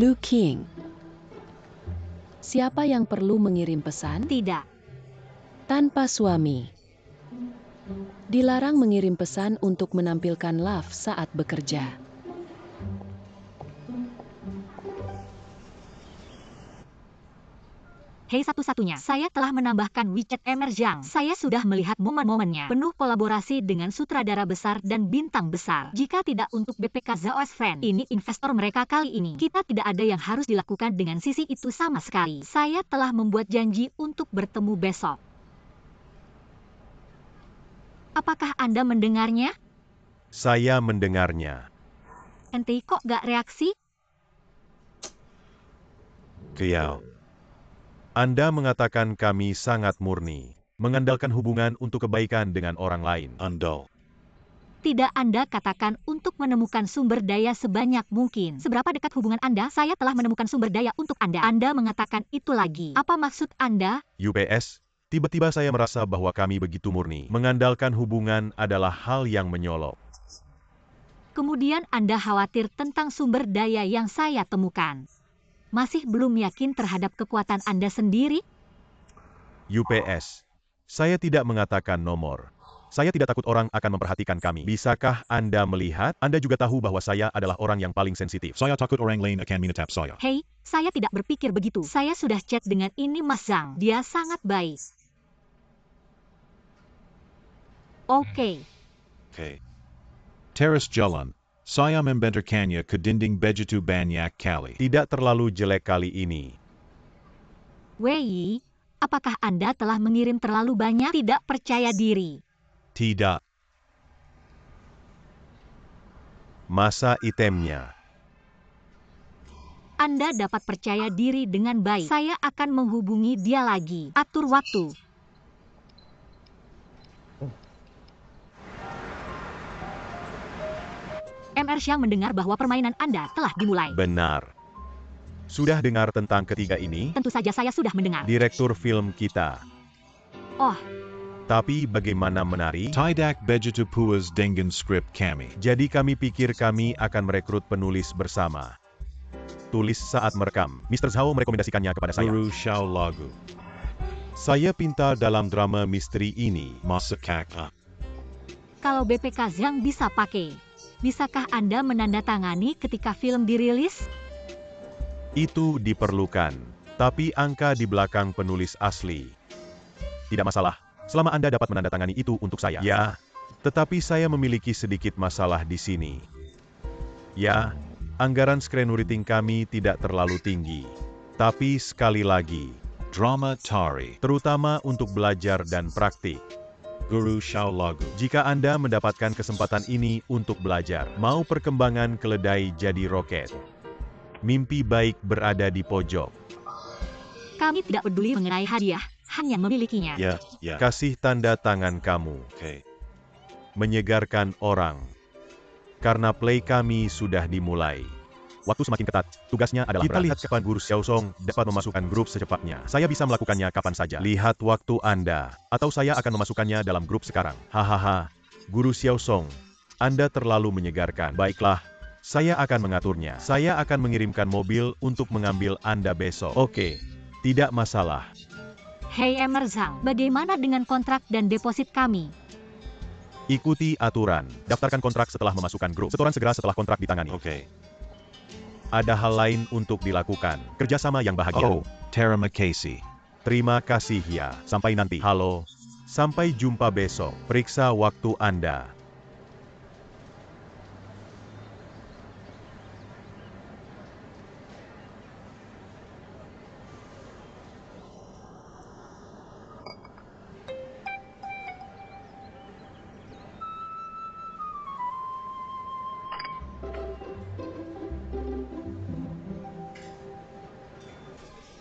Lu King. Siapa yang perlu mengirim pesan? Tidak. Tanpa suami. Dilarang mengirim pesan untuk menampilkan love saat bekerja. Hei satu-satunya, saya telah menambahkan WeChat Emerjang. Saya sudah melihat momen-momennya. Penuh kolaborasi dengan sutradara besar dan bintang besar. Jika tidak untuk BPK Zaos Friend, ini investor mereka kali ini. Kita tidak ada yang harus dilakukan dengan sisi itu sama sekali. Saya telah membuat janji untuk bertemu besok. Apakah Anda mendengarnya? Saya mendengarnya. Ente kok gak reaksi? Kiao. Anda mengatakan kami sangat murni, mengandalkan hubungan untuk kebaikan dengan orang lain. Andal. Tidak, Anda katakan untuk menemukan sumber daya sebanyak mungkin. Seberapa dekat hubungan Anda? Saya telah menemukan sumber daya untuk Anda. Anda mengatakan itu lagi. Apa maksud Anda? UPS, tiba-tiba saya merasa bahwa kami begitu murni. Mengandalkan hubungan adalah hal yang menyolok. Kemudian Anda khawatir tentang sumber daya yang saya temukan. Masih belum yakin terhadap kekuatan Anda sendiri? UPS, saya tidak mengatakan nomor. Saya tidak takut orang akan memperhatikan kami. Bisakah Anda melihat? Anda juga tahu bahwa saya adalah orang yang paling sensitif. Saya takut orang lain akan minatap saya. Hei, saya tidak berpikir begitu. Saya sudah chat dengan ini Mas Zhang. Dia sangat baik. Oke. Teras jalan. Saya membenarkannya ke dinding begitu banyak kali. Tidak terlalu jelek kali ini. Wei, apakah Anda telah mengirim terlalu banyak? Tidak percaya diri. Tidak. Masa itemnya. Anda dapat percaya diri dengan baik. Saya akan menghubungi dia lagi. Atur waktu. MR Xiang mendengar bahwa permainan Anda telah dimulai. Benar. Sudah dengar tentang ketiga ini? Tentu saja saya sudah mendengar. Direktur film kita. Oh, Tapi bagaimana menari? Tidak begitu puas dengan skrip kami. Jadi kami pikir kami akan merekrut penulis bersama. Tulis saat merekam. Mr. Zhao merekomendasikannya kepada saya. Guru Xiao Lagu. Saya pintar dalam drama misteri ini. Masakak. kalau BPK Zhang bisa pakai, bisakah Anda menandatangani ketika film dirilis? Itu diperlukan. Tapi angka di belakang penulis asli. Tidak masalah. Selama Anda dapat menandatangani itu untuk saya. Ya. Tetapi saya memiliki sedikit masalah di sini. Ya. Anggaran screenwriting kami tidak terlalu tinggi. Tapi sekali lagi, Drama Tari. terutama untuk belajar dan praktik. Guru Xiao Lagu. Jika Anda mendapatkan kesempatan ini untuk belajar, mau perkembangan keledai jadi roket. Mimpi baik berada di pojok. Kami tidak peduli mengenai hadiah, hanya memilikinya. Ya. Kasih tanda tangan kamu. Oke. Menyegarkan orang. Karena play kami sudah dimulai. Waktu semakin ketat, tugasnya adalah kita lihat kapan Guru Xiaosong dapat memasukkan grup secepatnya. Saya bisa melakukannya kapan saja. Lihat waktu Anda, atau saya akan memasukkannya dalam grup sekarang. Hahaha, Guru Xiaosong, Anda terlalu menyegarkan. Baiklah, saya akan mengaturnya. Saya akan mengirimkan mobil untuk mengambil Anda besok. Oke, tidak masalah. Hei MR Zhang, bagaimana dengan kontrak dan deposit kami? Ikuti aturan. Daftarkan kontrak setelah memasukkan grup. Setoran segera setelah kontrak ditangani. Oke. Ada hal lain untuk dilakukan. Kerjasama yang bahagia. Oh, terima kasih. Terima kasih ya. Sampai nanti. Halo. Sampai jumpa besok. Periksa waktu Anda.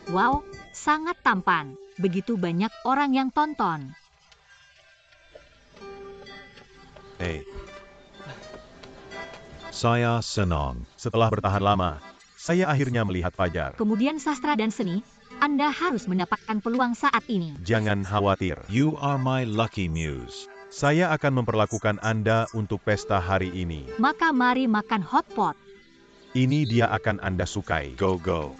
Wow, sangat tampan. Begitu banyak orang yang tonton. Hei, Saya senang. setelah bertahan lama, saya akhirnya melihat fajar. Kemudian sastra dan seni, Anda harus mendapatkan peluang saat ini. Jangan khawatir. You are my lucky muse. Saya akan memperlakukan Anda untuk pesta hari ini. Maka mari makan hotpot. Ini dia akan Anda sukai. Go, go.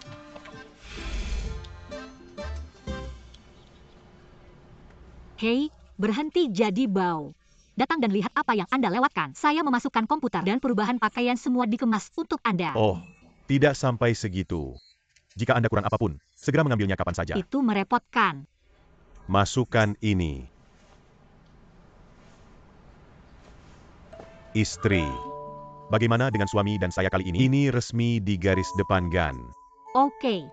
Hei, berhenti jadi bau. Datang dan lihat apa yang Anda lewatkan. Saya memasukkan komputer dan perubahan pakaian semua dikemas untuk Anda. Oh, tidak sampai segitu. Jika Anda kurang apapun, segera mengambilnya kapan saja. Itu merepotkan. Masukkan ini. Istri. Bagaimana dengan suami dan saya kali ini? Ini resmi di garis depan GAN. Oke.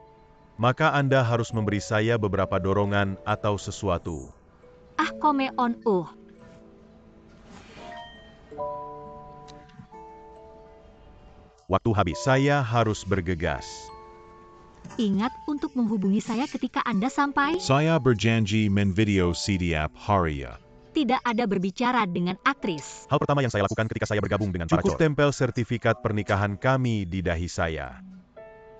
Maka Anda harus memberi saya beberapa dorongan atau sesuatu. Ah, come on, Waktu habis. Saya harus bergegas. Ingat untuk menghubungi saya ketika Anda sampai. Saya berjanji menvideo CDAP Haria. Tidak ada berbicara dengan aktris. Hal pertama yang saya lakukan ketika saya bergabung dengan para Cukup tempel sertifikat pernikahan kami di dahi saya.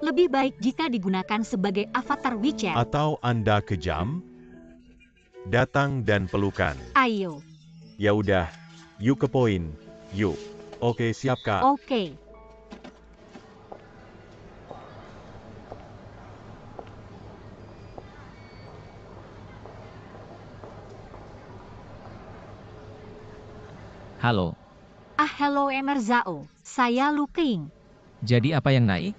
Lebih baik jika digunakan sebagai avatar WeChat. Atau Anda kejam? Datang dan pelukan. Ayo. Ya udah, yuk ke poin. Yuk. Oke, siap Kak. Oke. Halo. Hello MR Zhao. Saya Lu Qing. Jadi apa yang naik?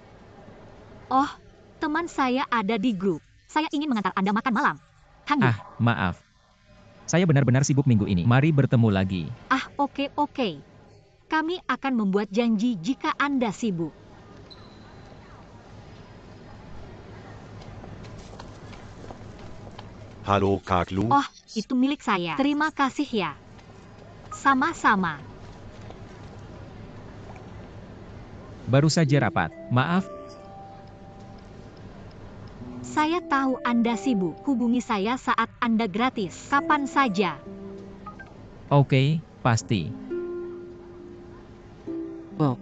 Oh, teman saya ada di grup. Saya ingin mengantar Anda makan malam. Hanggu. Maaf. Saya benar-benar sibuk minggu ini. Mari bertemu lagi. Oke. Kami akan membuat janji jika Anda sibuk. Halo Kak Lu. Oh, itu milik saya. Terima kasih ya. Sama-sama. Baru saja rapat. Maaf. Saya tahu Anda sibuk. Hubungi saya saat Anda gratis. Kapan saja. Oke, pasti. Well,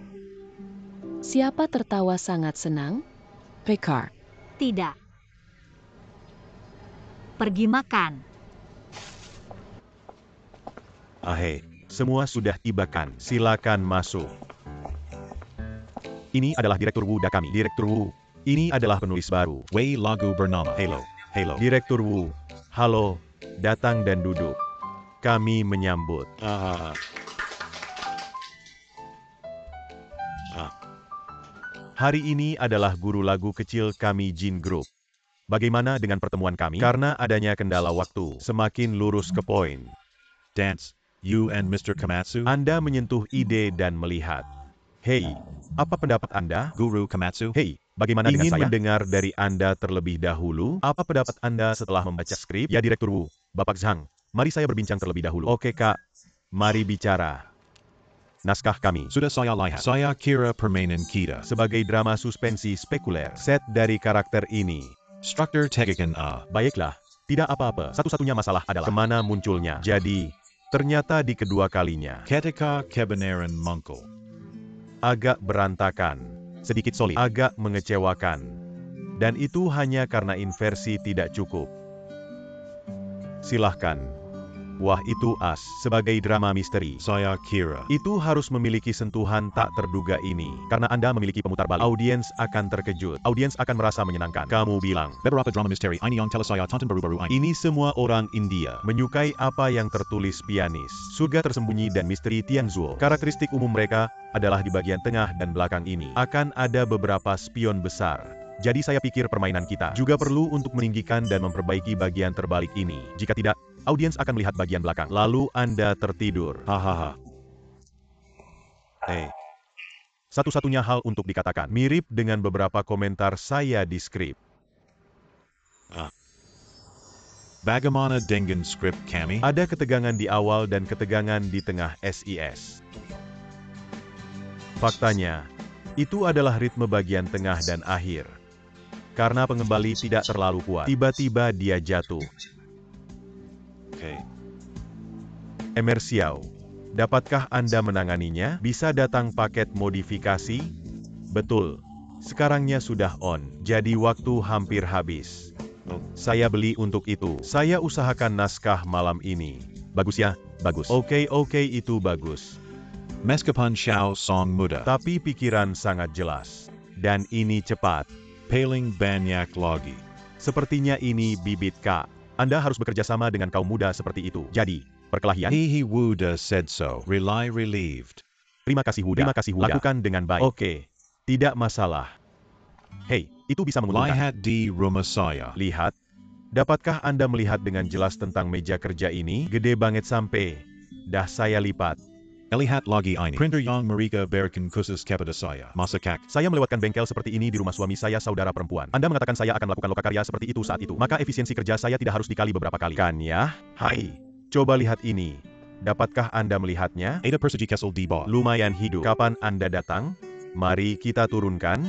Siapa tertawa sangat senang? Pekar. Tidak. Pergi makan. Ahai, semua sudah tiba kan? Silakan masuk. Ini adalah Direktur Wu da kami. Direktur Wu, ini adalah penulis baru. Wei lagu bernama. Hello, hello. Direktur Wu, halo, datang dan duduk. Kami menyambut. Hari ini adalah guru lagu kecil kami Jin Group. Bagaimana dengan pertemuan kami? Karena adanya kendala waktu, semakin lurus ke poin. Dance. You and Mr. Komatsu. Anda menyentuh ide dan melihat. Hei, apa pendapat Anda? Guru Komatsu. Hei, bagaimana dengan Ingin saya? Mendengar dari Anda terlebih dahulu. Apa pendapat Anda setelah membaca skrip? Ya, Direktur Wu, Bapak Zhang, mari saya berbincang terlebih dahulu. Oke, Kak. Mari bicara. Naskah kami. Sudah saya lihat. Saya kira permainan kita. Sebagai drama suspensi spekuler. Set dari karakter ini. Struktur tegakan A. Baiklah, tidak apa-apa. Satu-satunya masalah adalah kemana munculnya. Jadi, ternyata di kedua kalinya. Ketika kebenaran muncul. Agak berantakan. Sedikit solid. Agak mengecewakan. Dan itu hanya karena inversi tidak cukup. Silahkan. Wah, itu as. Sebagai drama misteri. Saya kira. Itu harus memiliki sentuhan tak terduga ini. Karena Anda memiliki pemutar balik. Audiens akan terkejut. Audiens akan merasa menyenangkan. Kamu bilang. Beberapa drama misteri ini yang telah saya tonton baru-baru ini. Ini semua orang India. Menyukai apa yang tertulis pianis. Surga tersembunyi dan misteri Tianzhuo. Karakteristik umum mereka adalah di bagian tengah dan belakang ini. Akan ada beberapa spion besar. Jadi saya pikir permainan kita juga perlu untuk meninggikan dan memperbaiki bagian terbalik ini. Jika tidak, audiens akan melihat bagian belakang. Lalu Anda tertidur. Hahaha. Satu-satunya hal untuk dikatakan. Mirip dengan beberapa komentar saya di skrip. Bagaimana dengan skrip kami? Ada ketegangan di awal dan ketegangan di tengah SIS. Faktanya, itu adalah ritme bagian tengah dan akhir. Karena pengembali tidak terlalu kuat, tiba-tiba dia jatuh. Emer Xiao, dapatkah Anda menanganinya? Bisa datang paket modifikasi? Betul. Sekarangnya sudah on, jadi waktu hampir habis. Saya beli untuk itu. Saya usahakan naskah malam ini. Bagus ya? Bagus. Oke, itu bagus. Meskipun Xiao Song muda. Tapi pikiran sangat jelas. Dan ini cepat. Paling banyak lagi. Sepertinya ini bibit Kak. Anda harus bekerja sama dengan kaum muda seperti itu. Jadi, perkelahian? He Wuda said so. Rely relieved. Terima kasih Huda. Lakukan dengan baik. Oke. Tidak masalah. Hei, itu bisa menguntungkan. Lihat di rumah saya. Lihat. Dapatkah Anda melihat dengan jelas tentang meja kerja ini? Gede banget sampai. Dah saya lipat. Lihat lagi ini. Printer yang mereka berikan khusus kepada saya. Masakak. Saya melewatkan bengkel seperti ini di rumah suami saya saudara perempuan. Anda mengatakan saya akan melakukan lokakarya seperti itu saat itu. Maka efisiensi kerja saya tidak harus dikali beberapa kali. Kan ya? Hai. Coba lihat ini. Dapatkah Anda melihatnya? Ada persegi kesel di bawah. Lumayan hidup. Kapan Anda datang? Mari kita turunkan.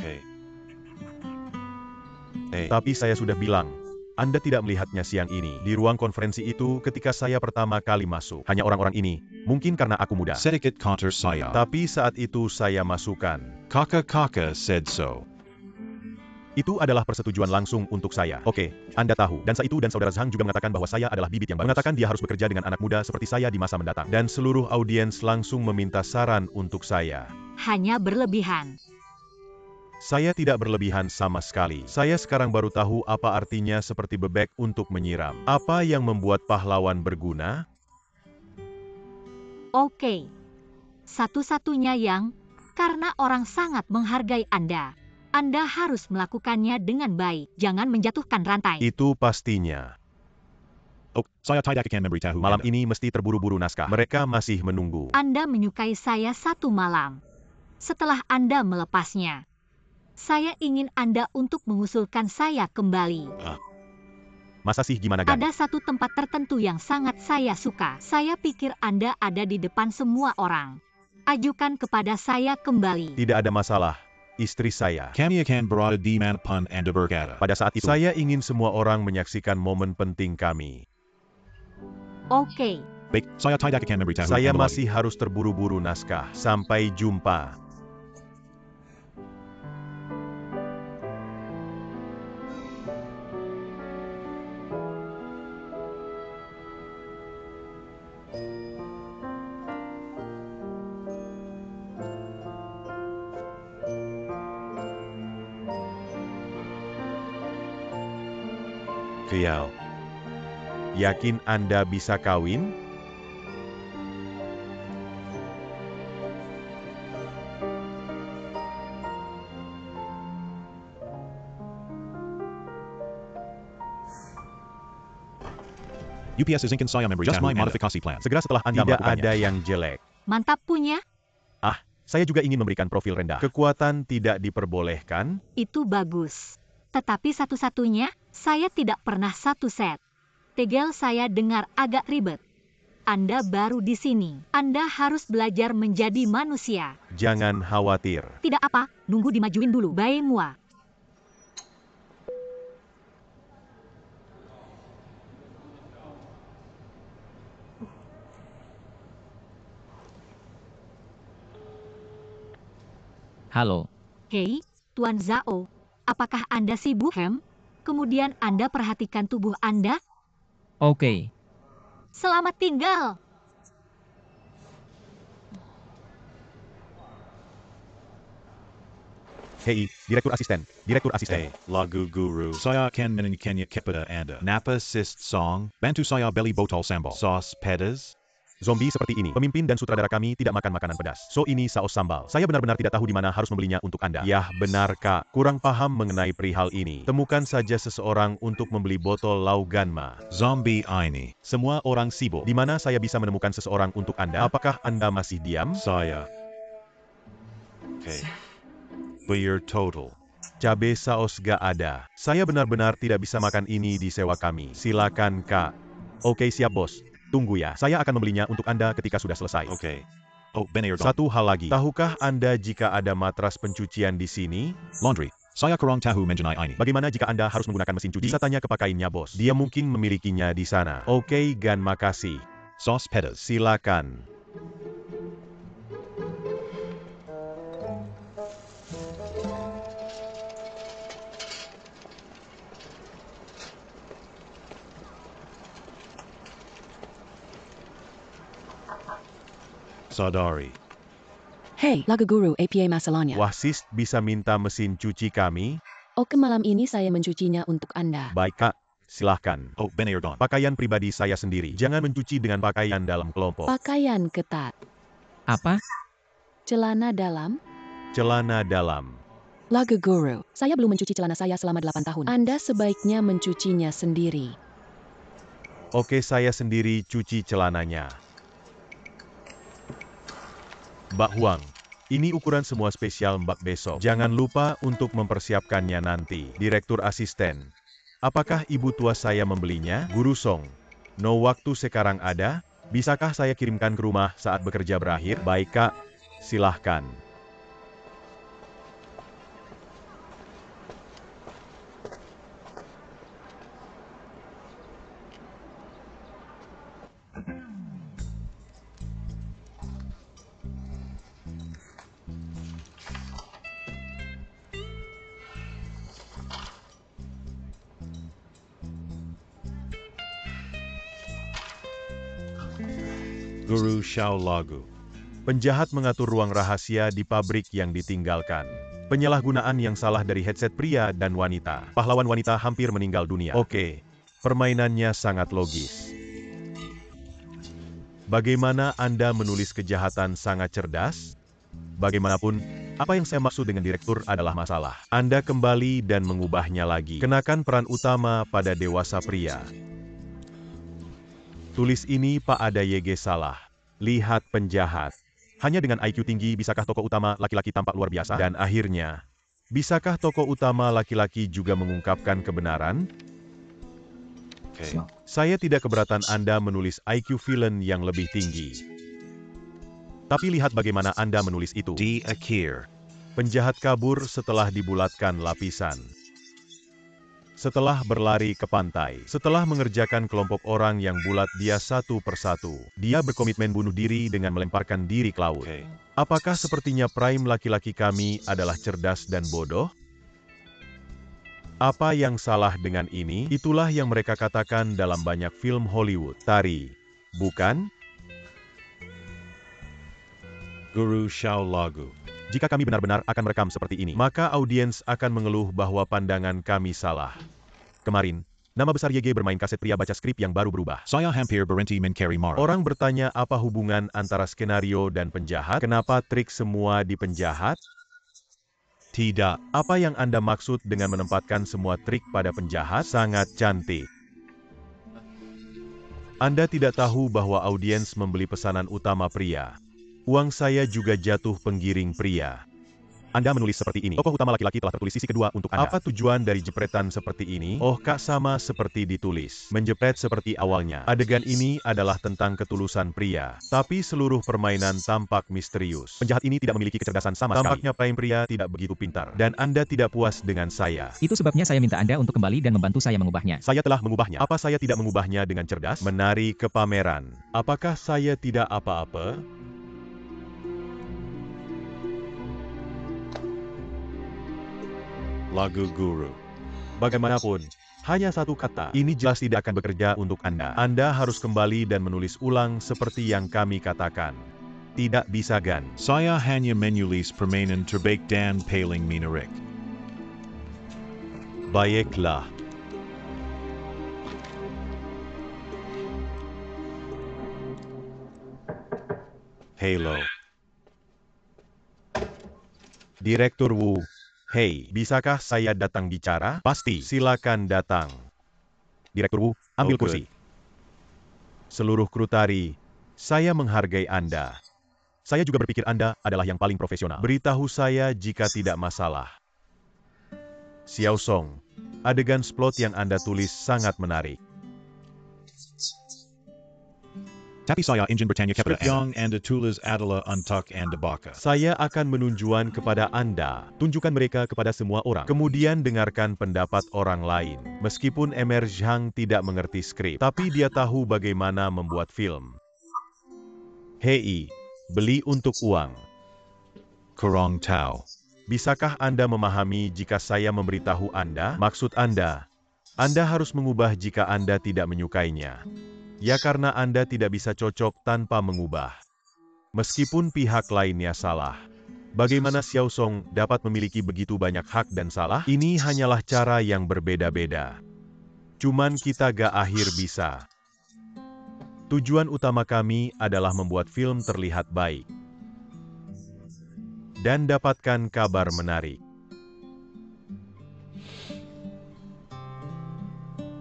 Tapi saya sudah bilang. Anda tidak melihatnya siang ini. Di ruang konferensi itu ketika saya pertama kali masuk. Hanya orang-orang ini. Mungkin karena aku muda. Sedikit counter saya. Tapi saat itu saya masukkan. Kakak said so. Itu adalah persetujuan langsung untuk saya. Oke, Anda tahu. Dan saat itu dan saudara Zhang juga mengatakan bahwa saya adalah bibit yang bagus. Mengatakan dia harus bekerja dengan anak muda seperti saya di masa mendatang. Dan seluruh audiens langsung meminta saran untuk saya. Hanya berlebihan. Saya tidak berlebihan sama sekali. Saya sekarang baru tahu apa artinya seperti bebek untuk menyiram. Apa yang membuat pahlawan berguna? Oke. Satu-satunya yang, karena orang sangat menghargai Anda. Anda harus melakukannya dengan baik. Jangan menjatuhkan rantai. Itu pastinya. Saya tidak akan memberitahu. Malam ini mesti terburu-buru naskah. Mereka masih menunggu. Anda menyukai saya satu malam. Setelah Anda melepasnya. Saya ingin Anda untuk mengusulkan saya kembali. Masa sih gimana Gan? Ada satu tempat tertentu yang sangat saya suka. Saya pikir Anda ada di depan semua orang. Ajukan kepada saya kembali. Tidak ada masalah. Istri saya. Kami akan berada di manapun Anda berkata. Pada saat itu, saya ingin semua orang menyaksikan momen penting kami. Oke. Baik, saya tidak akan memberitahu. Saya masih harus terburu-buru naskah. Sampai jumpa. Kiao. Yakin Anda bisa kawin? UPS is Incan Siam member Just my modifikasi plan. Segera setelah Anda tidak ada yang jelek. Mantap punya? Saya juga ingin memberikan profil rendah. Kekuatan tidak diperbolehkan. Itu bagus. Tetapi satu-satunya, saya tidak pernah satu set. Tegel saya dengar agak ribet. Anda baru di sini. Anda harus belajar menjadi manusia. Jangan khawatir. Tidak apa, nunggu dimajuin dulu. Bye mua. Halo. Hei, Tuan Zhao. Apakah Anda sibuk, Kemudian Anda perhatikan tubuh Anda? Oke. Selamat tinggal. Hei, Direktur Asisten. Direktur Hey, Asisten. lagu guru. Saya akan menyanyikannya kepada Anda. Napa sist song? Bantu saya beli botol sambal. Sauce pedas? Zombie seperti ini. Pemimpin dan sutradara kami tidak makan makanan pedas. So ini saus sambal. Saya benar-benar tidak tahu di mana harus membelinya untuk Anda. Yah, benar Kak. Kurang paham mengenai perihal ini. Temukan saja seseorang untuk membeli botol Lauganma. Zombie ini. Semua orang sibuk. Di mana saya bisa menemukan seseorang untuk Anda? Apakah Anda masih diam? Saya. Oke. Bayar total. Cabe saus gak ada. Saya benar-benar tidak bisa makan ini di sewa kami. Silakan Kak. Oke siap bos. Tunggu ya, saya akan membelinya untuk Anda ketika sudah selesai. Oke. Oh, benar dong. Satu hal lagi, tahukah Anda jika ada matras pencucian di sini? Laundry. Saya kurang tahu mengenai ini. Bagaimana jika Anda harus menggunakan mesin cuci? Bisa tanya ke pakainya bos. Dia mungkin memilikinya di sana. Oke, Gan, makasih. Sauce pedas. Silakan. Sadari. Hey, lagu guru APA masalahnya. Wah sis, bisa minta mesin cuci kami? Oke, malam ini saya mencucinya untuk Anda. Baik Kak, silahkan. Oh, benar dong. Pakaian pribadi saya sendiri. Jangan mencuci dengan pakaian dalam kelompok. Pakaian ketat. Apa? Celana dalam. Celana dalam. Lagu guru. Saya belum mencuci celana saya selama 8 tahun. Anda sebaiknya mencucinya sendiri. Oke, saya sendiri cuci celananya. Mbak Huang, ini ukuran semua spesial Mbak besok. Jangan lupa untuk mempersiapkannya nanti. Direktur Asisten. Apakah ibu tua saya membelinya? Guru Song. No waktu sekarang ada? Bisakah saya kirimkan ke rumah saat bekerja berakhir? Baik Kak, silahkan. Guru Xiao Lagu. Penjahat mengatur ruang rahasia di pabrik yang ditinggalkan. Penyalahgunaan yang salah dari headset pria dan wanita. Pahlawan wanita hampir meninggal dunia. Oke, permainannya sangat logis. Bagaimana Anda menulis kejahatan sangat cerdas? Bagaimanapun, apa yang saya maksud dengan direktur adalah masalah. Anda kembali dan mengubahnya lagi. Kenakan peran utama pada dewasa pria. Tulis ini Pak ada YG salah. Lihat penjahat. Hanya dengan IQ tinggi bisakah tokoh utama laki-laki tampak luar biasa? Dan akhirnya, bisakah tokoh utama laki-laki juga mengungkapkan kebenaran? Oke. Saya tidak keberatan Anda menulis IQ villain yang lebih tinggi. Tapi lihat bagaimana Anda menulis itu. Di akhir. Penjahat kabur setelah dibulatkan lapisan. Setelah berlari ke pantai, setelah mengerjakan kelompok orang yang bulat dia satu persatu, dia berkomitmen bunuh diri dengan melemparkan diri ke laut. Oke. Apakah sepertinya prime laki-laki kami adalah cerdas dan bodoh? Apa yang salah dengan ini? Itulah yang mereka katakan dalam banyak film Hollywood. Tari, bukan? Guru Xiao Lagu. Jika kami benar-benar akan merekam seperti ini, maka audiens akan mengeluh bahwa pandangan kami salah. Kemarin, Nama besar YG bermain kaset pria baca skrip yang baru berubah. Saya hampir berhenti mencari Mara. Orang bertanya apa hubungan antara skenario dan penjahat? Kenapa trik semua di penjahat? Tidak. Apa yang Anda maksud dengan menempatkan semua trik pada penjahat? Sangat cantik. Anda tidak tahu bahwa audiens membeli pesanan utama pria. Uang saya juga jatuh penggiring pria. Anda menulis seperti ini. Tokoh utama laki-laki telah tertulis sisi kedua untuk Anda. Apa tujuan dari jepretan seperti ini? Oh, Kak, sama seperti ditulis. Menjepret seperti awalnya. Adegan ini adalah tentang ketulusan pria. Tapi seluruh permainan tampak misterius. Penjahat ini tidak memiliki kecerdasan sama sekali. Tampaknya prime pria tidak begitu pintar. Dan Anda tidak puas dengan saya. Itu sebabnya saya minta Anda untuk kembali dan membantu saya mengubahnya. Saya telah mengubahnya. Apa saya tidak mengubahnya dengan cerdas? Menari ke pameran. Apakah saya tidak apa-apa? Lagu Guru. Bagaimanapun, hanya satu kata. Ini jelas tidak akan bekerja untuk Anda. Anda harus kembali dan menulis ulang seperti yang kami katakan. Tidak bisa gan. Saya hanya menulis permainan terbaik dan paling menarik. Baiklah. Halo. Direktur Wu. Hei, bisakah saya datang bicara? Pasti. Silakan datang. Direktur Wu, ambil kursi. Seluruh kru tari, saya menghargai Anda. Saya juga berpikir Anda adalah yang paling profesional. Beritahu saya jika tidak masalah. Xiao Song, adegan splot yang Anda tulis sangat menarik. Tapi saya ingin bertanya kepada yang Anda tulis adalah untuk Anda baca. Saya akan menunjukkan kepada Anda. Tunjukkan mereka kepada semua orang. Kemudian dengarkan pendapat orang lain. Meskipun Emer Zhang tidak mengerti skrip, tapi dia tahu bagaimana membuat film. Hei, beli untuk uang. Kurang tahu. Bisakah Anda memahami jika saya memberitahu Anda? Maksud Anda harus mengubah jika Anda tidak menyukainya. Ya, karena Anda tidak bisa cocok tanpa mengubah. Meskipun pihak lainnya salah. Bagaimana Xiao Song dapat memiliki begitu banyak hak dan salah? Ini hanyalah cara yang berbeda-beda. Cuman kita gak akhir bisa. Tujuan utama kami adalah membuat film terlihat baik. Dan dapatkan kabar menarik.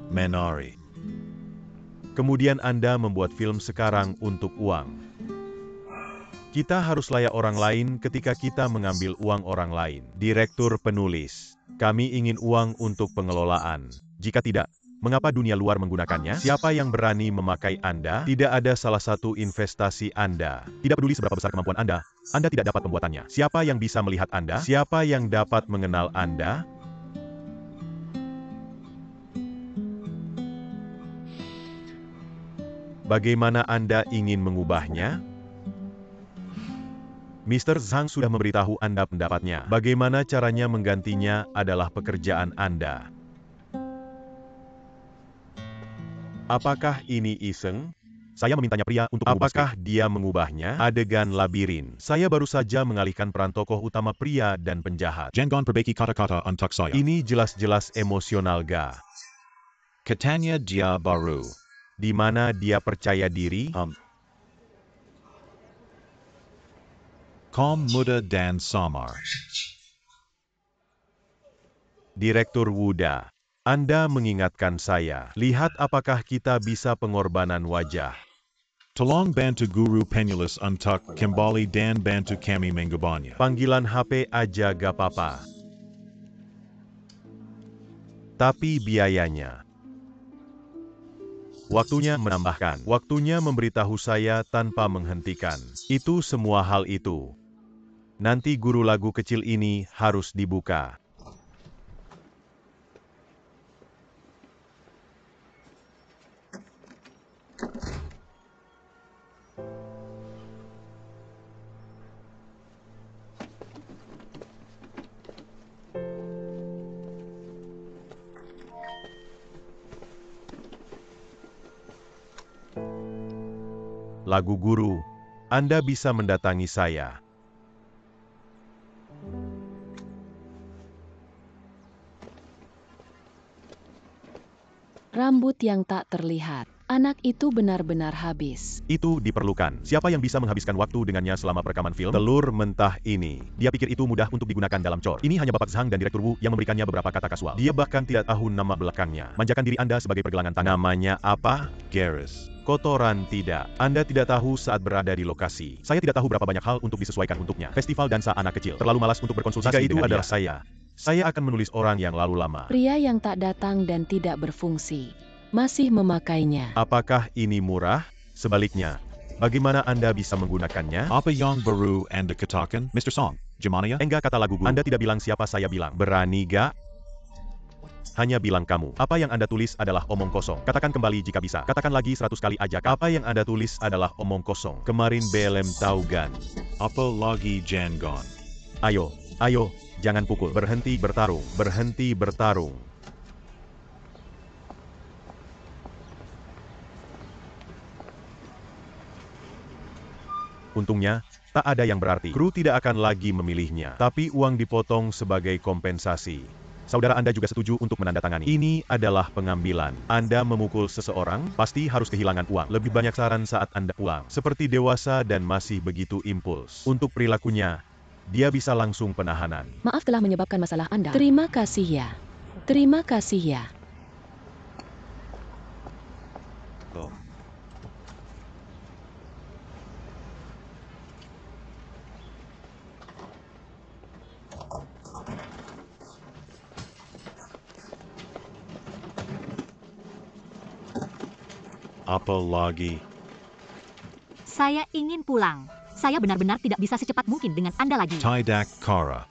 Menari. Kemudian Anda membuat film sekarang untuk uang. Kita harus layak orang lain ketika kita mengambil uang orang lain. Direktur penulis, kami ingin uang untuk pengelolaan. Jika tidak, mengapa dunia luar menggunakannya? Siapa yang berani memakai Anda? Tidak ada salah satu investasi Anda. Tidak peduli seberapa besar kemampuan Anda tidak dapat pembuatannya. Siapa yang bisa melihat Anda? Siapa yang dapat mengenal Anda? Bagaimana Anda ingin mengubahnya? Mr. Zhang sudah memberitahu Anda pendapatnya. Bagaimana caranya menggantinya adalah pekerjaan Anda. Apakah ini iseng? Saya memintanya pria untuk mengubah. Apakah dia mengubahnya? Adegan labirin. Saya baru saja mengalihkan peran tokoh utama pria dan penjahat. Jangan perbaiki kata-kata untuk saya. Ini jelas-jelas emosional ga. Katanya dia baru. Di mana dia percaya diri? Kaum muda dan samar. Direktur Wuda, Anda mengingatkan saya. Lihat apakah kita bisa pengorbanan wajah. Tolong bantu guru penulis untuk kembali dan bantu kami mengubahnya. Panggilan HP aja gak apa-apa. Tapi biayanya. Waktunya menambahkan. Waktunya memberitahu saya tanpa menghentikan. Itu semua hal itu. Nanti guru lagu kecil ini harus dibuka. Lagu guru, Anda bisa mendatangi saya. rambut yang tak terlihat. Anak itu benar-benar habis. Itu diperlukan. Siapa yang bisa menghabiskan waktu dengannya selama perekaman film? Telur mentah ini. Dia pikir itu mudah untuk digunakan dalam cor. Ini hanya Bapak Zhang dan Direktur Wu yang memberikannya beberapa kata kasual. Dia bahkan tidak tahu nama belakangnya. Manjakan diri Anda sebagai pergelangan tangan. Namanya apa? Garrus. Kotoran tidak. Anda tidak tahu saat berada di lokasi. Saya tidak tahu berapa banyak hal untuk disesuaikan untuknya. Festival dansa anak kecil. Terlalu malas untuk berkonsultasi Jika itu dengan adalah dia. Saya akan menulis orang yang lalu lama. Pria yang tak datang dan tidak berfungsi. Masih memakainya. Apakah ini murah? Sebaliknya, bagaimana Anda bisa menggunakannya? Apa yang baru Anda katakan, Mr. Song? Gimana ya? Enggak, kata lagu guru. Anda tidak bilang siapa saya bilang. Berani gak? Hanya bilang kamu. Apa yang Anda tulis adalah omong kosong. Katakan kembali jika bisa. Katakan lagi 100 kali aja. Apa yang Anda tulis adalah omong kosong. Kemarin BLM Taugan. Apa lagi Jangon? Ayo, ayo, jangan pukul. Berhenti bertarung. Berhenti bertarung. Untungnya, tak ada yang berarti. Kru tidak akan lagi memilihnya. Tapi uang dipotong sebagai kompensasi. Saudara Anda juga setuju untuk menandatangani. Ini adalah pengambilan. Anda memukul seseorang, pasti harus kehilangan uang. Lebih banyak saran saat Anda pulang. Seperti dewasa dan masih begitu impuls. Untuk perilakunya, dia bisa langsung penahanan. Maaf telah menyebabkan masalah Anda. Terima kasih ya. Terima kasih ya. Oh. Apa lagi? Saya ingin pulang. Saya benar-benar tidak bisa secepat mungkin dengan Anda lagi. Tidak Kara.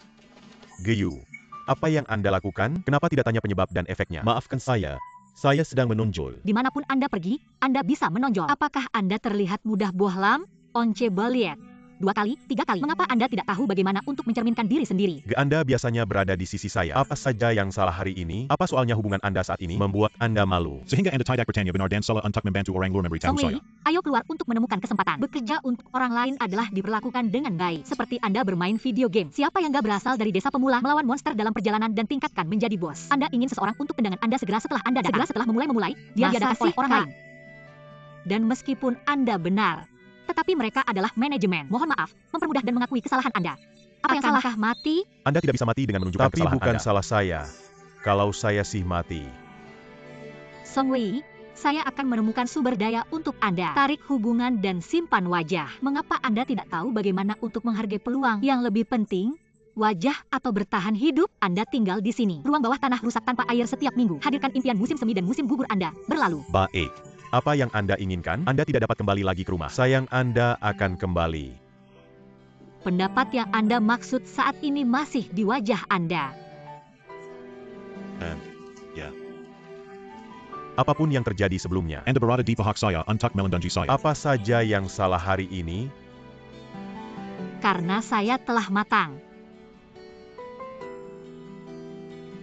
Geyu. Apa yang Anda lakukan? Kenapa tidak tanya penyebab dan efeknya? Maafkan saya. Saya sedang menonjol. Dimanapun Anda pergi, Anda bisa menonjol. Apakah Anda terlihat mudah bohlam? Once Beliet. 2 kali, 3 kali. Mengapa Anda tidak tahu bagaimana untuk mencerminkan diri sendiri? Anda biasanya berada di sisi saya. Apa saja yang salah hari ini? Apa soalnya hubungan Anda saat ini membuat Anda malu? Sehingga Anda tidak bertanya benar dan salah untuk membantu orang luar memberitahu Song saya. Wei, ayo keluar untuk menemukan kesempatan. Bekerja untuk orang lain adalah diperlakukan dengan baik. Seperti Anda bermain video game. Siapa yang gak berasal dari desa pemula melawan monster dalam perjalanan dan tingkatkan menjadi bos? Anda ingin seseorang untuk tendangan Anda segera setelah Anda datang. Segera setelah memulai, dia diadakan oleh orang lain. Dan meskipun Anda benar, tetapi mereka adalah manajemen. Mohon maaf, mempermudah dan mengakui kesalahan Anda. Apa yang salah? Mati? Anda tidak bisa mati dengan menunjukkan Tapi kesalahan bukan Anda. Salah saya. Kalau saya sih mati. Song Wei, saya akan menemukan sumber daya untuk Anda. Tarik hubungan dan simpan wajah. Mengapa Anda tidak tahu bagaimana untuk menghargai peluang? Yang lebih penting, wajah atau bertahan hidup, Anda tinggal di sini. Ruang bawah tanah rusak tanpa air setiap minggu. Hadirkan impian musim semi dan musim gugur Anda. Berlalu. Baik. Apa yang Anda inginkan? Anda tidak dapat kembali lagi ke rumah. Sayang Anda akan kembali. Pendapat yang Anda maksud saat ini masih di wajah Anda. Ya. Apapun yang terjadi sebelumnya. Anda berada di pihak saya untuk melindungi saya. Apa saja yang salah hari ini? Karena saya telah matang.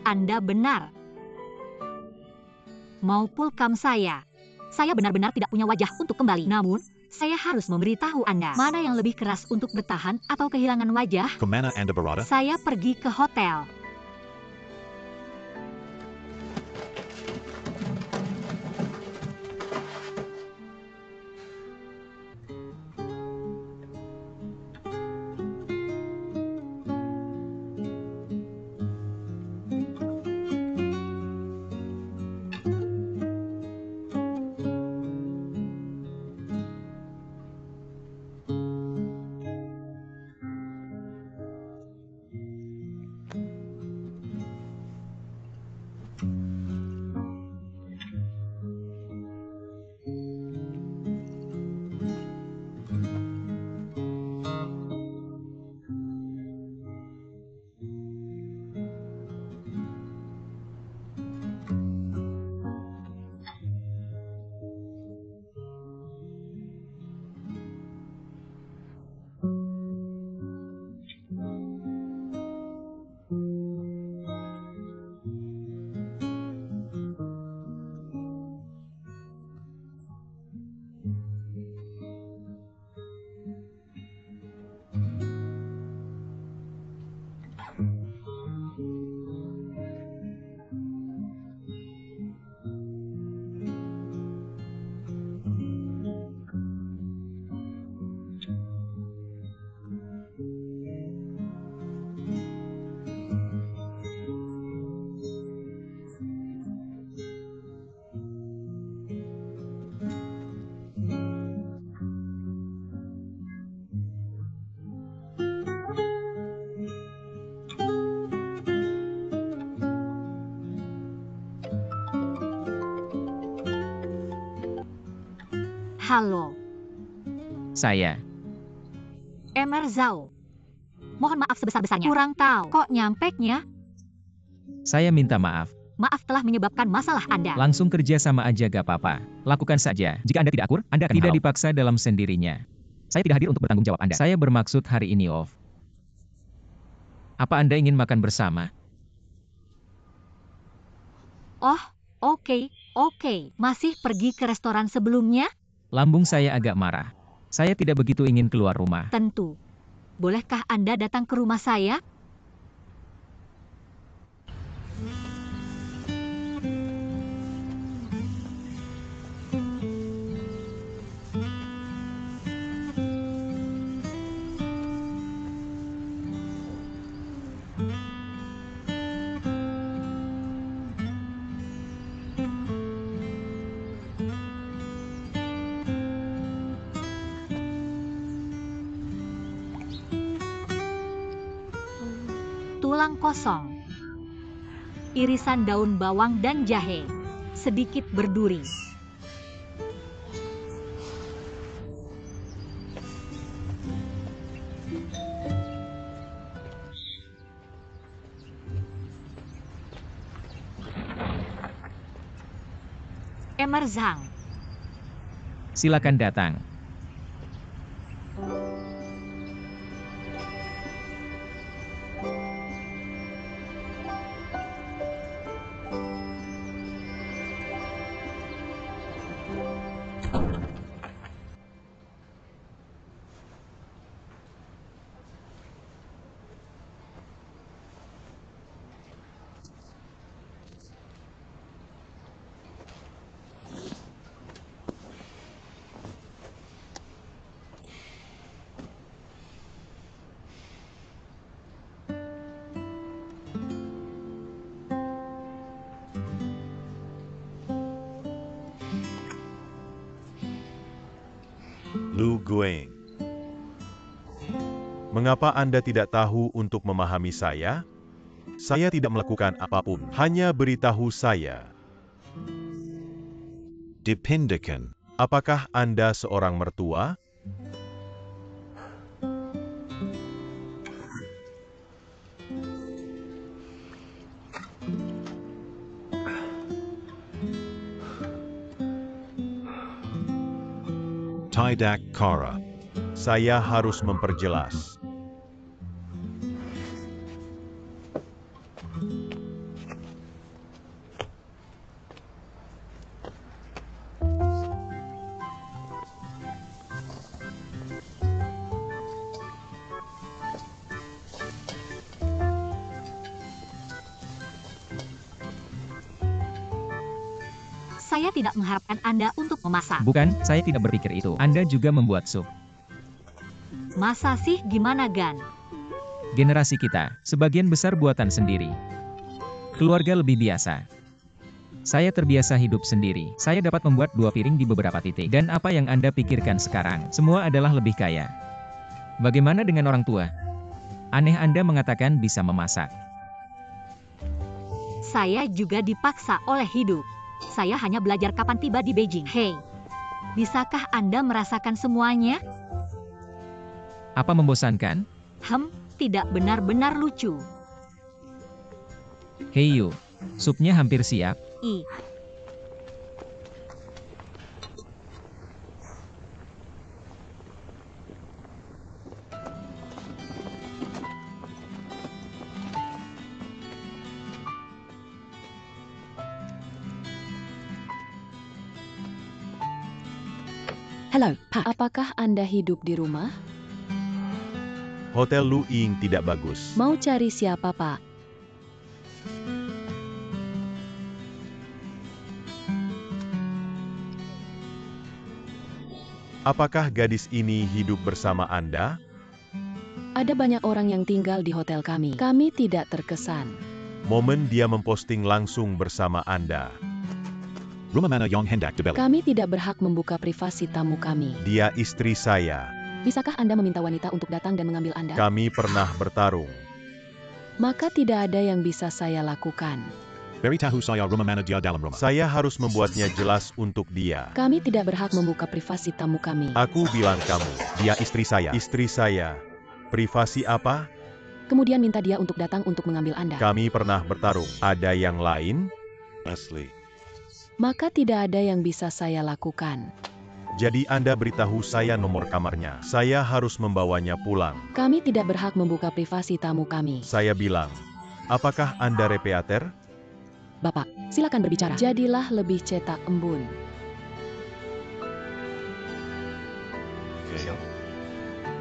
Anda benar. Mau pulkam saya. Saya benar-benar tidak punya wajah untuk kembali. Namun, saya harus memberitahu Anda. Mana yang lebih keras untuk bertahan atau kehilangan wajah? Kemana Anda berada? Saya pergi ke hotel. Halo, Saya. Emer Zhao. Mohon maaf sebesar-besarnya. Kurang tahu kok nyampeknya. Saya minta maaf. Maaf telah menyebabkan masalah Anda. Langsung kerja sama aja gak apa-apa. Lakukan saja. Jika Anda tidak akur, Anda akan tidak dipaksa dalam sendirinya. Saya tidak hadir untuk bertanggung jawab Anda. Saya bermaksud hari ini off. Apa Anda ingin makan bersama? Oh, oke. Masih pergi ke restoran sebelumnya? Lambung saya agak marah. Saya tidak begitu ingin keluar rumah. Tentu. Bolehkah Anda datang ke rumah saya? Tulang kosong. Irisan daun bawang dan jahe. Sedikit berduri. Emer Zhang. Silakan datang. Lu Gueng. Mengapa Anda tidak tahu untuk memahami saya? Saya tidak melakukan apapun, hanya beritahu saya. Dipindakan. Apakah Anda seorang mertua? Tidak kara. Saya harus memperjelas. Saya tidak mengharapkan Anda untuk memasak. Bukan, saya tidak berpikir itu. Anda juga membuat sup. Masa sih gimana, Gan? Generasi kita, sebagian besar buatan sendiri. Keluarga lebih biasa. Saya terbiasa hidup sendiri. Saya dapat membuat 2 piring di beberapa titik. Dan apa yang Anda pikirkan sekarang, semua adalah lebih kaya. Bagaimana dengan orang tua? Aneh Anda mengatakan bisa memasak. Saya juga dipaksa oleh hidup. Saya hanya belajar kapan tiba di Beijing. Hei, bisakah Anda merasakan semuanya? Apa membosankan? Tidak benar-benar lucu. Hei Yu, supnya hampir siap. Hello, Pak. Apakah Anda hidup di rumah? Hotel Lu Ying tidak bagus. Mau cari siapa, Pak? Apakah gadis ini hidup bersama Anda? Ada banyak orang yang tinggal di hotel kami. Kami tidak terkesan. Momen dia memposting langsung bersama Anda. Rumah mana yang hendak dibeli? Kami tidak berhak membuka privasi tamu kami. Dia istri saya. Bisakah Anda meminta wanita untuk datang dan mengambil Anda? Kami pernah bertarung. Maka tidak ada yang bisa saya lakukan. Beritahu saya rumah mana dia dalam rumah. Saya harus membuatnya jelas untuk dia. Kami tidak berhak membuka privasi tamu kami. Aku bilang kamu, dia istri saya. Istri saya. Privasi apa? Kemudian minta dia untuk datang untuk mengambil Anda. Kami pernah bertarung. Ada yang lain? Leslie. Maka tidak ada yang bisa saya lakukan. Jadi Anda beritahu saya nomor kamarnya. Saya harus membawanya pulang. Kami tidak berhak membuka privasi tamu kami. Saya bilang, apakah Anda repeater? Bapak, silakan berbicara. Jadilah lebih cetak embun. Okay.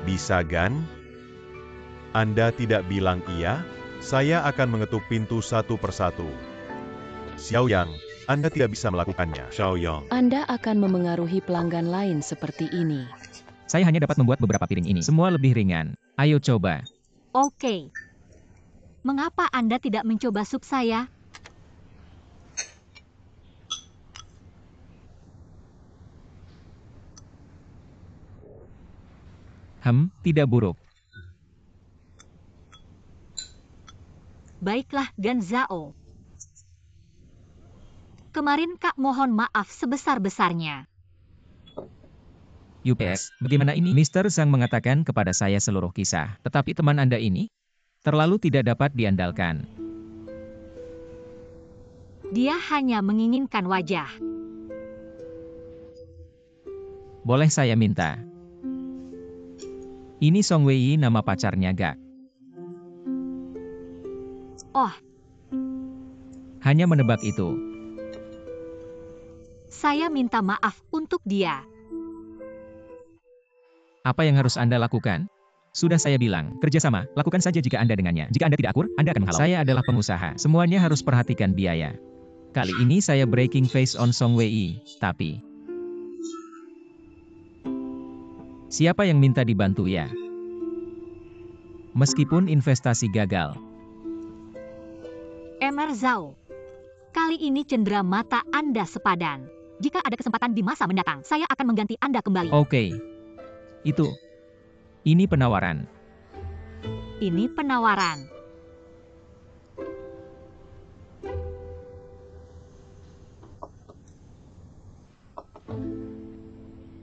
Bisa kan? Anda tidak bilang iya? Saya akan mengetuk pintu satu persatu. Xiaoyang, Anda tidak bisa melakukannya. Xiaoyang. Anda akan memengaruhi pelanggan lain seperti ini. Saya hanya dapat membuat beberapa piring ini. Semua lebih ringan. Ayo coba. Oke. Mengapa Anda tidak mencoba sup saya? Tidak buruk. Baiklah, Ganzao. Kemarin Kak mohon maaf sebesar-besarnya. UPS, bagaimana ini? Mr. Zhang mengatakan kepada saya seluruh kisah. Tetapi teman Anda ini terlalu tidak dapat diandalkan. Dia hanya menginginkan wajah. Boleh saya minta? Ini Song Wei, nama pacarnya Gak. Oh, Hanya menebak itu. saya minta maaf untuk dia. Apa yang harus Anda lakukan? Sudah saya bilang, kerjasama, lakukan saja jika Anda dengannya. Jika Anda tidak akur, Anda akan menghalau. Saya adalah pengusaha, semuanya harus perhatikan biaya. Kali ini saya breaking face on Song Wei, tapi... Siapa yang minta dibantu ya? Meskipun investasi gagal. Emer Zhao. Kali ini cendera mata Anda sepadan. Jika ada kesempatan di masa mendatang, saya akan mengganti Anda kembali. Oke. Itu. Ini penawaran. Ini penawaran.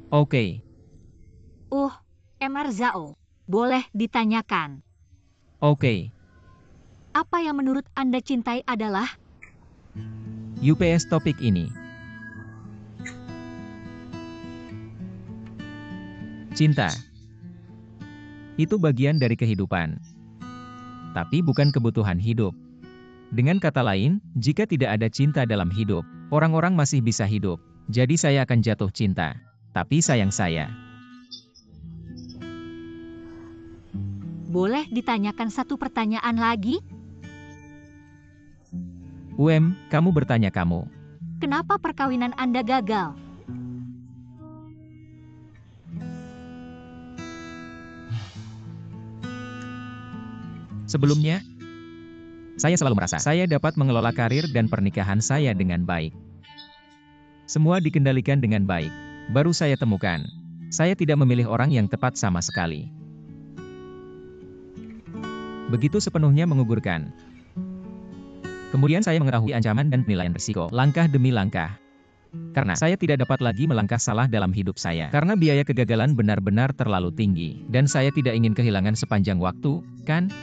Oke. Emer Zhao. Boleh ditanyakan. Oke. Apa yang menurut Anda cintai adalah? UPS topik ini. Cinta. Itu bagian dari kehidupan. Tapi bukan kebutuhan hidup. Dengan kata lain, jika tidak ada cinta dalam hidup, orang-orang masih bisa hidup. Jadi saya akan jatuh cinta. Tapi sayang saya. Boleh ditanyakan satu pertanyaan lagi? Kamu bertanya kamu. Kenapa perkawinan Anda gagal? Sebelumnya, saya selalu merasa saya dapat mengelola karir dan pernikahan saya dengan baik. Semua dikendalikan dengan baik. Baru saya temukan, saya tidak memilih orang yang tepat sama sekali. Begitu sepenuhnya menggugurkan. Kemudian saya mengetahui ancaman dan penilaian risiko, langkah demi langkah. Karena saya tidak dapat lagi melangkah salah dalam hidup saya. Karena biaya kegagalan benar-benar terlalu tinggi. Dan saya tidak ingin kehilangan sepanjang waktu, kan?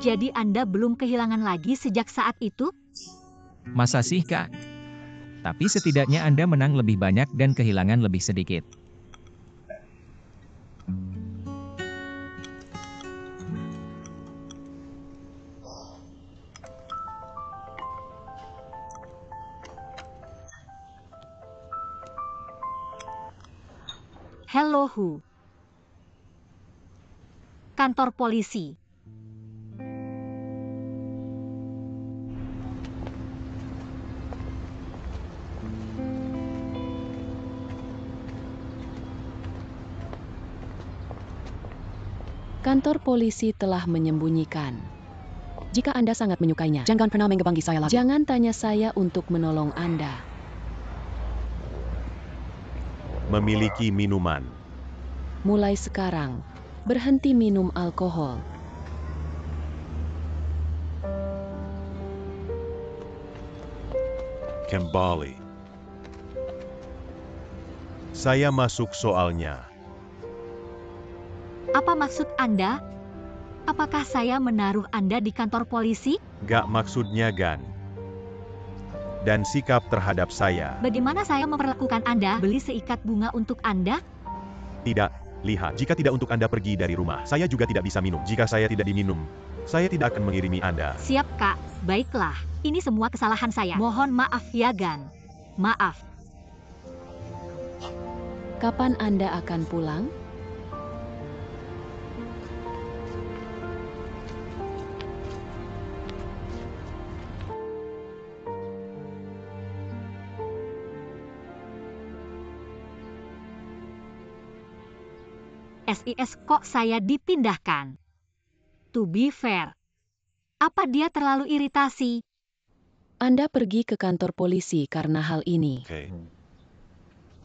Jadi Anda belum kehilangan lagi sejak saat itu? Masa sih, Kak? Tapi setidaknya Anda menang lebih banyak dan kehilangan lebih sedikit. Hello Hu. Kantor polisi. Kantor polisi telah menyembunyikan. Jika Anda sangat menyukainya, jangan pernah menghubungi saya lagi. Jangan tanya saya untuk menolong Anda. Memiliki minuman. Mulai sekarang, berhenti minum alkohol. Kembali. Saya masuk soalnya. Apa maksud Anda? Apakah saya menaruh Anda di kantor polisi? Gak maksudnya Gan. Dan sikap terhadap saya. Bagaimana saya memperlakukan Anda? Beli seikat bunga untuk Anda? Tidak, lihat. Jika tidak untuk Anda pergi dari rumah, saya juga tidak bisa minum. Jika saya tidak diminum, saya tidak akan mengirimi Anda. Siap, Kak. Baiklah. Ini semua kesalahan saya. Mohon maaf ya, Gan. Maaf. Kapan Anda akan pulang? SIS kok saya dipindahkan? To be fair. Apa dia terlalu iritasi? Anda pergi ke kantor polisi karena hal ini. Okay.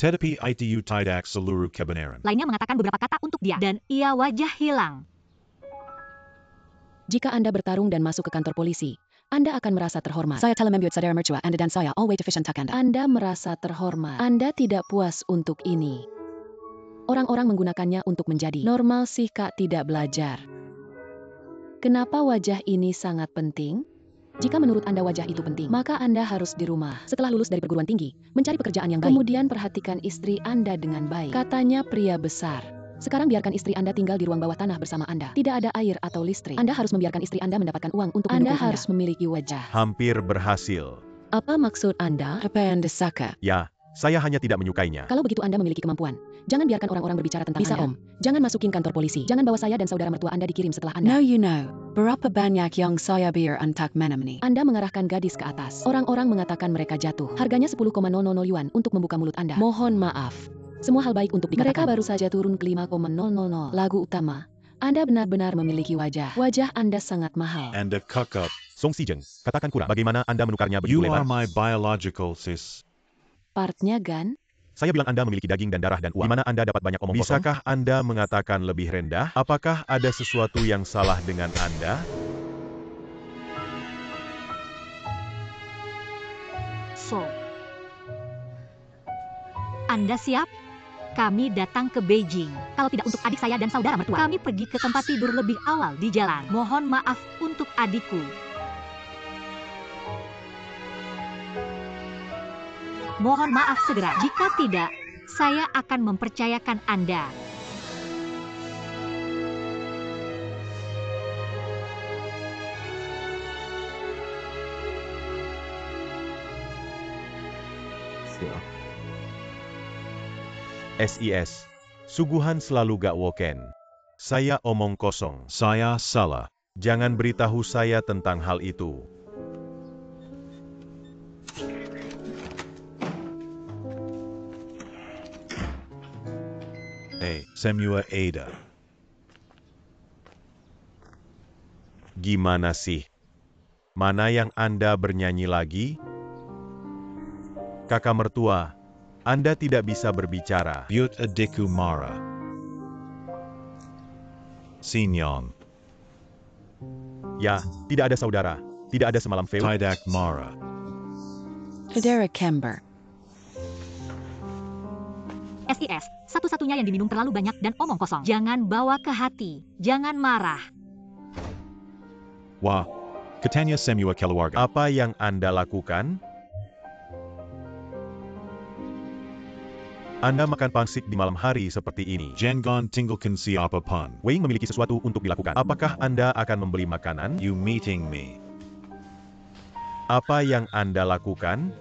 Tetapi itu tidak seluruh kebenaran. Lainnya mengatakan beberapa kata untuk dia. Dan ia wajah hilang. Jika Anda bertarung dan masuk ke kantor polisi, Anda akan merasa terhormat. Saya telah membuat saudara mertua Anda dan saya all way deficient hak Anda. Anda merasa terhormat. Anda tidak puas untuk ini. Orang-orang menggunakannya untuk menjadi normal sih Kak tidak belajar. Kenapa wajah ini sangat penting? Jika menurut Anda wajah itu penting, maka Anda harus di rumah. Setelah lulus dari perguruan tinggi, mencari pekerjaan yang baik. Kemudian perhatikan istri Anda dengan baik. Katanya pria besar. Sekarang biarkan istri Anda tinggal di ruang bawah tanah bersama Anda. Tidak ada air atau listrik. Anda harus membiarkan istri Anda mendapatkan uang untuk Anda mendukung harus memiliki wajah. Hampir berhasil. Apa maksud Anda? Apa yang Anda suka? Ya, saya hanya tidak menyukainya. Kalau begitu Anda memiliki kemampuan, jangan biarkan orang-orang berbicara tentang Bisa, Anda. Jangan masukin kantor polisi. Jangan bawa saya dan saudara mertua Anda dikirim setelah No, Anda. you know. Berapa banyak yang saya biar untuk menemani? Anda mengarahkan gadis ke atas. Orang-orang mengatakan mereka jatuh. Harganya 10,000 yuan untuk membuka mulut Anda. Mohon maaf. Semua hal baik untuk dikatakan. Mereka baru saja turun ke 5,000. Lagu utama. Anda benar-benar memiliki wajah. Wajah Anda sangat mahal. Anda cock up. Song Si Jeng, katakan kurang. Bagaimana Anda menukarnya begitu You are lebar? my biological sis. Partnya Gan? Saya bilang Anda memiliki daging dan darah dan uang. Di mana Anda dapat banyak omong kosong? Bisakah Anda mengatakan lebih rendah? Apakah ada sesuatu yang salah dengan Anda? So. Anda siap? Kami datang ke Beijing. Kalau tidak untuk adik saya dan saudara mertua, kami pergi ke tempat tidur lebih awal di jalan. Mohon maaf untuk adikku. Mohon maaf segera. Jika tidak, saya akan mempercayakan Anda. SIS. Suguhan selalu gak woken. Saya omong kosong. Saya salah. Jangan beritahu saya tentang hal itu. Semua Ada. Gimana sih? Mana yang Anda bernyanyi lagi? Kakak mertua, Anda tidak bisa berbicara. But adikku marah. Sinyong. Ya, tidak ada saudara. Tidak ada semalam feu. Tidak marah. Saudara Kember. SIS, satu-satunya yang diminum terlalu banyak dan omong kosong. Jangan bawa ke hati. Jangan marah. Wah. Katanya semua keluarga. Apa yang Anda lakukan? Anda makan pangsit di malam hari seperti ini. Jangan tinggalkan siapa pun. Wei memiliki sesuatu untuk dilakukan. Apakah Anda akan membeli makanan? You meeting me. Apa yang Anda lakukan?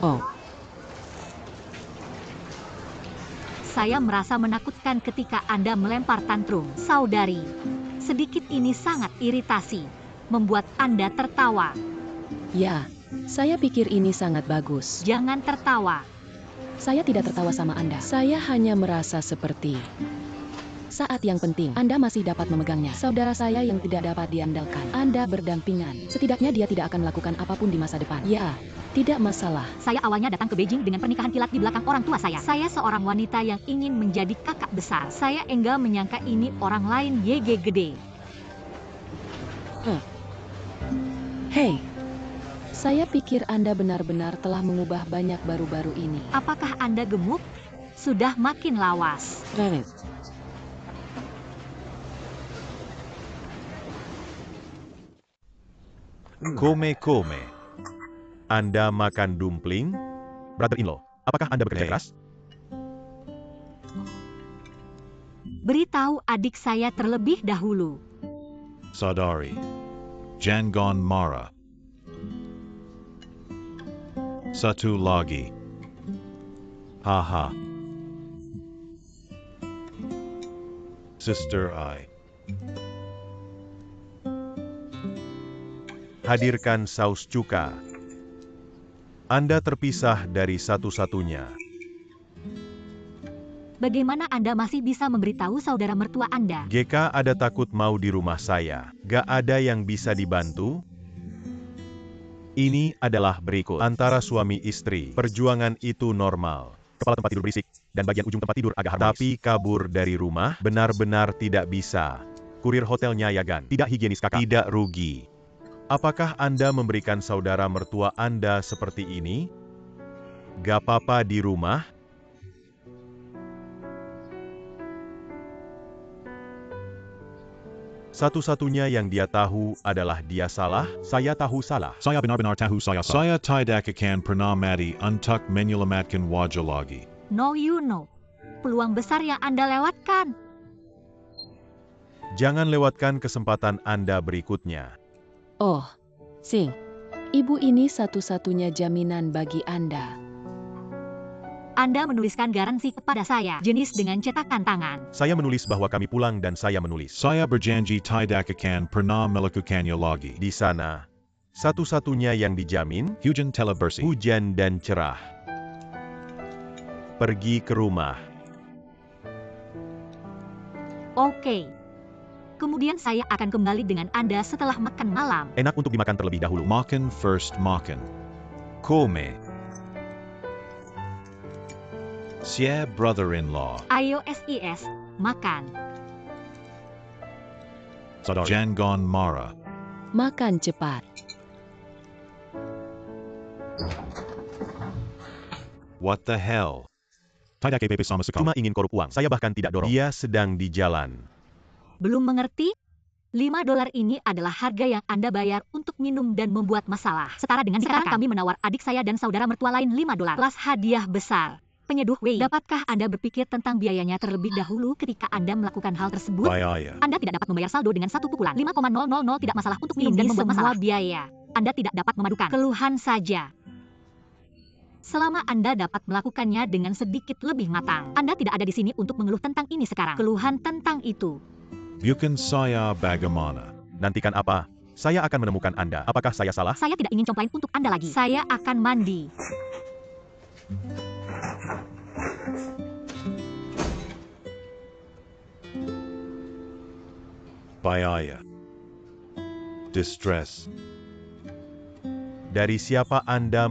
Oh. Saya merasa menakutkan ketika Anda melempar tantrum, saudari. Sedikit ini sangat iritasi, membuat Anda tertawa. Ya, saya pikir ini sangat bagus. Jangan tertawa. Saya tidak tertawa sama Anda. Saya hanya merasa seperti Saat yang penting, Anda masih dapat memegangnya. Saudara saya yang tidak dapat diandalkan. Anda berdampingan. Setidaknya dia tidak akan melakukan apapun di masa depan. Ya, tidak masalah. Saya awalnya datang ke Beijing dengan pernikahan kilat di belakang orang tua saya. Saya seorang wanita yang ingin menjadi kakak besar. Saya enggak menyangka ini orang lain YG gede. Hei, saya pikir Anda benar-benar telah mengubah banyak baru-baru ini. Apakah Anda gemuk? Sudah makin lawas. Kome. Anda makan dumpling? Brother-in-law, apakah Anda bekerja keras? Beritahu adik saya terlebih dahulu. Saudari. Jangan marah. Satu lagi. Haha. Sister I. Hadirkan saus cuka. Anda terpisah dari satu-satunya. Bagaimana Anda masih bisa memberitahu saudara mertua Anda? GK ada takut mau di rumah saya. Gak ada yang bisa dibantu? Ini adalah berikut. Antara suami istri, perjuangan itu normal. Kepala tempat tidur berisik, dan bagian ujung tempat tidur agak harmonis. Tapi kabur dari rumah, benar-benar tidak bisa. Kurir hotelnya Yagan, tidak higienis kakak, tidak rugi. Apakah Anda memberikan saudara mertua Anda seperti ini? Gak apa-apa di rumah? Satu-satunya yang dia tahu adalah dia salah, saya tahu salah. Saya benar-benar tahu saya salah. Saya tidak akan pernah mati untuk menyelamatkan wajah lagi. No you know. Peluang besar yang Anda lewatkan. Jangan lewatkan kesempatan Anda berikutnya. Oh, Sing. Ibu ini satu-satunya jaminan bagi Anda. Anda menuliskan garansi kepada saya, jenis dengan cetakan tangan. Saya menulis bahwa kami pulang dan saya menulis. Saya berjanji tidak akan pernah melakukannya lagi. Di sana, satu-satunya yang dijamin, Hujan telah bersih. hujan dan cerah. Pergi ke rumah. Oke. Kemudian saya akan kembali dengan Anda setelah makan malam. Enak untuk dimakan terlebih dahulu. Makan first makan. Kome. Sia brother-in-law. Ayo SIS, makan. Saudari. Jangan marah. Makan cepat. What the hell? Tidak KPP sama sekali. Cuma ingin korup uang. Saya bahkan tidak dorong. Dia sedang di jalan. Belum mengerti? $5 ini adalah harga yang Anda bayar untuk minum dan membuat masalah. Setara dengan sekarang kami menawar adik saya dan saudara mertua lain $5. Kelas hadiah besar. Penyeduh Wei, dapatkah Anda berpikir tentang biayanya terlebih dahulu ketika Anda melakukan hal tersebut? Bahaya. Anda tidak dapat membayar saldo dengan satu pukulan. 5,000 tidak masalah untuk minum dan membuat masalah. Biaya. Anda tidak dapat memadukan. Keluhan saja. Selama Anda dapat melakukannya dengan sedikit lebih matang. Anda tidak ada di sini untuk mengeluh tentang ini sekarang. Keluhan tentang itu. Bukan saya bagaimana. Nantikan apa? Saya akan menemukan Anda. Apakah saya salah? Saya tidak ingin complain untuk Anda lagi. Saya akan mandi. Bahaya. Distress. Dari siapa Anda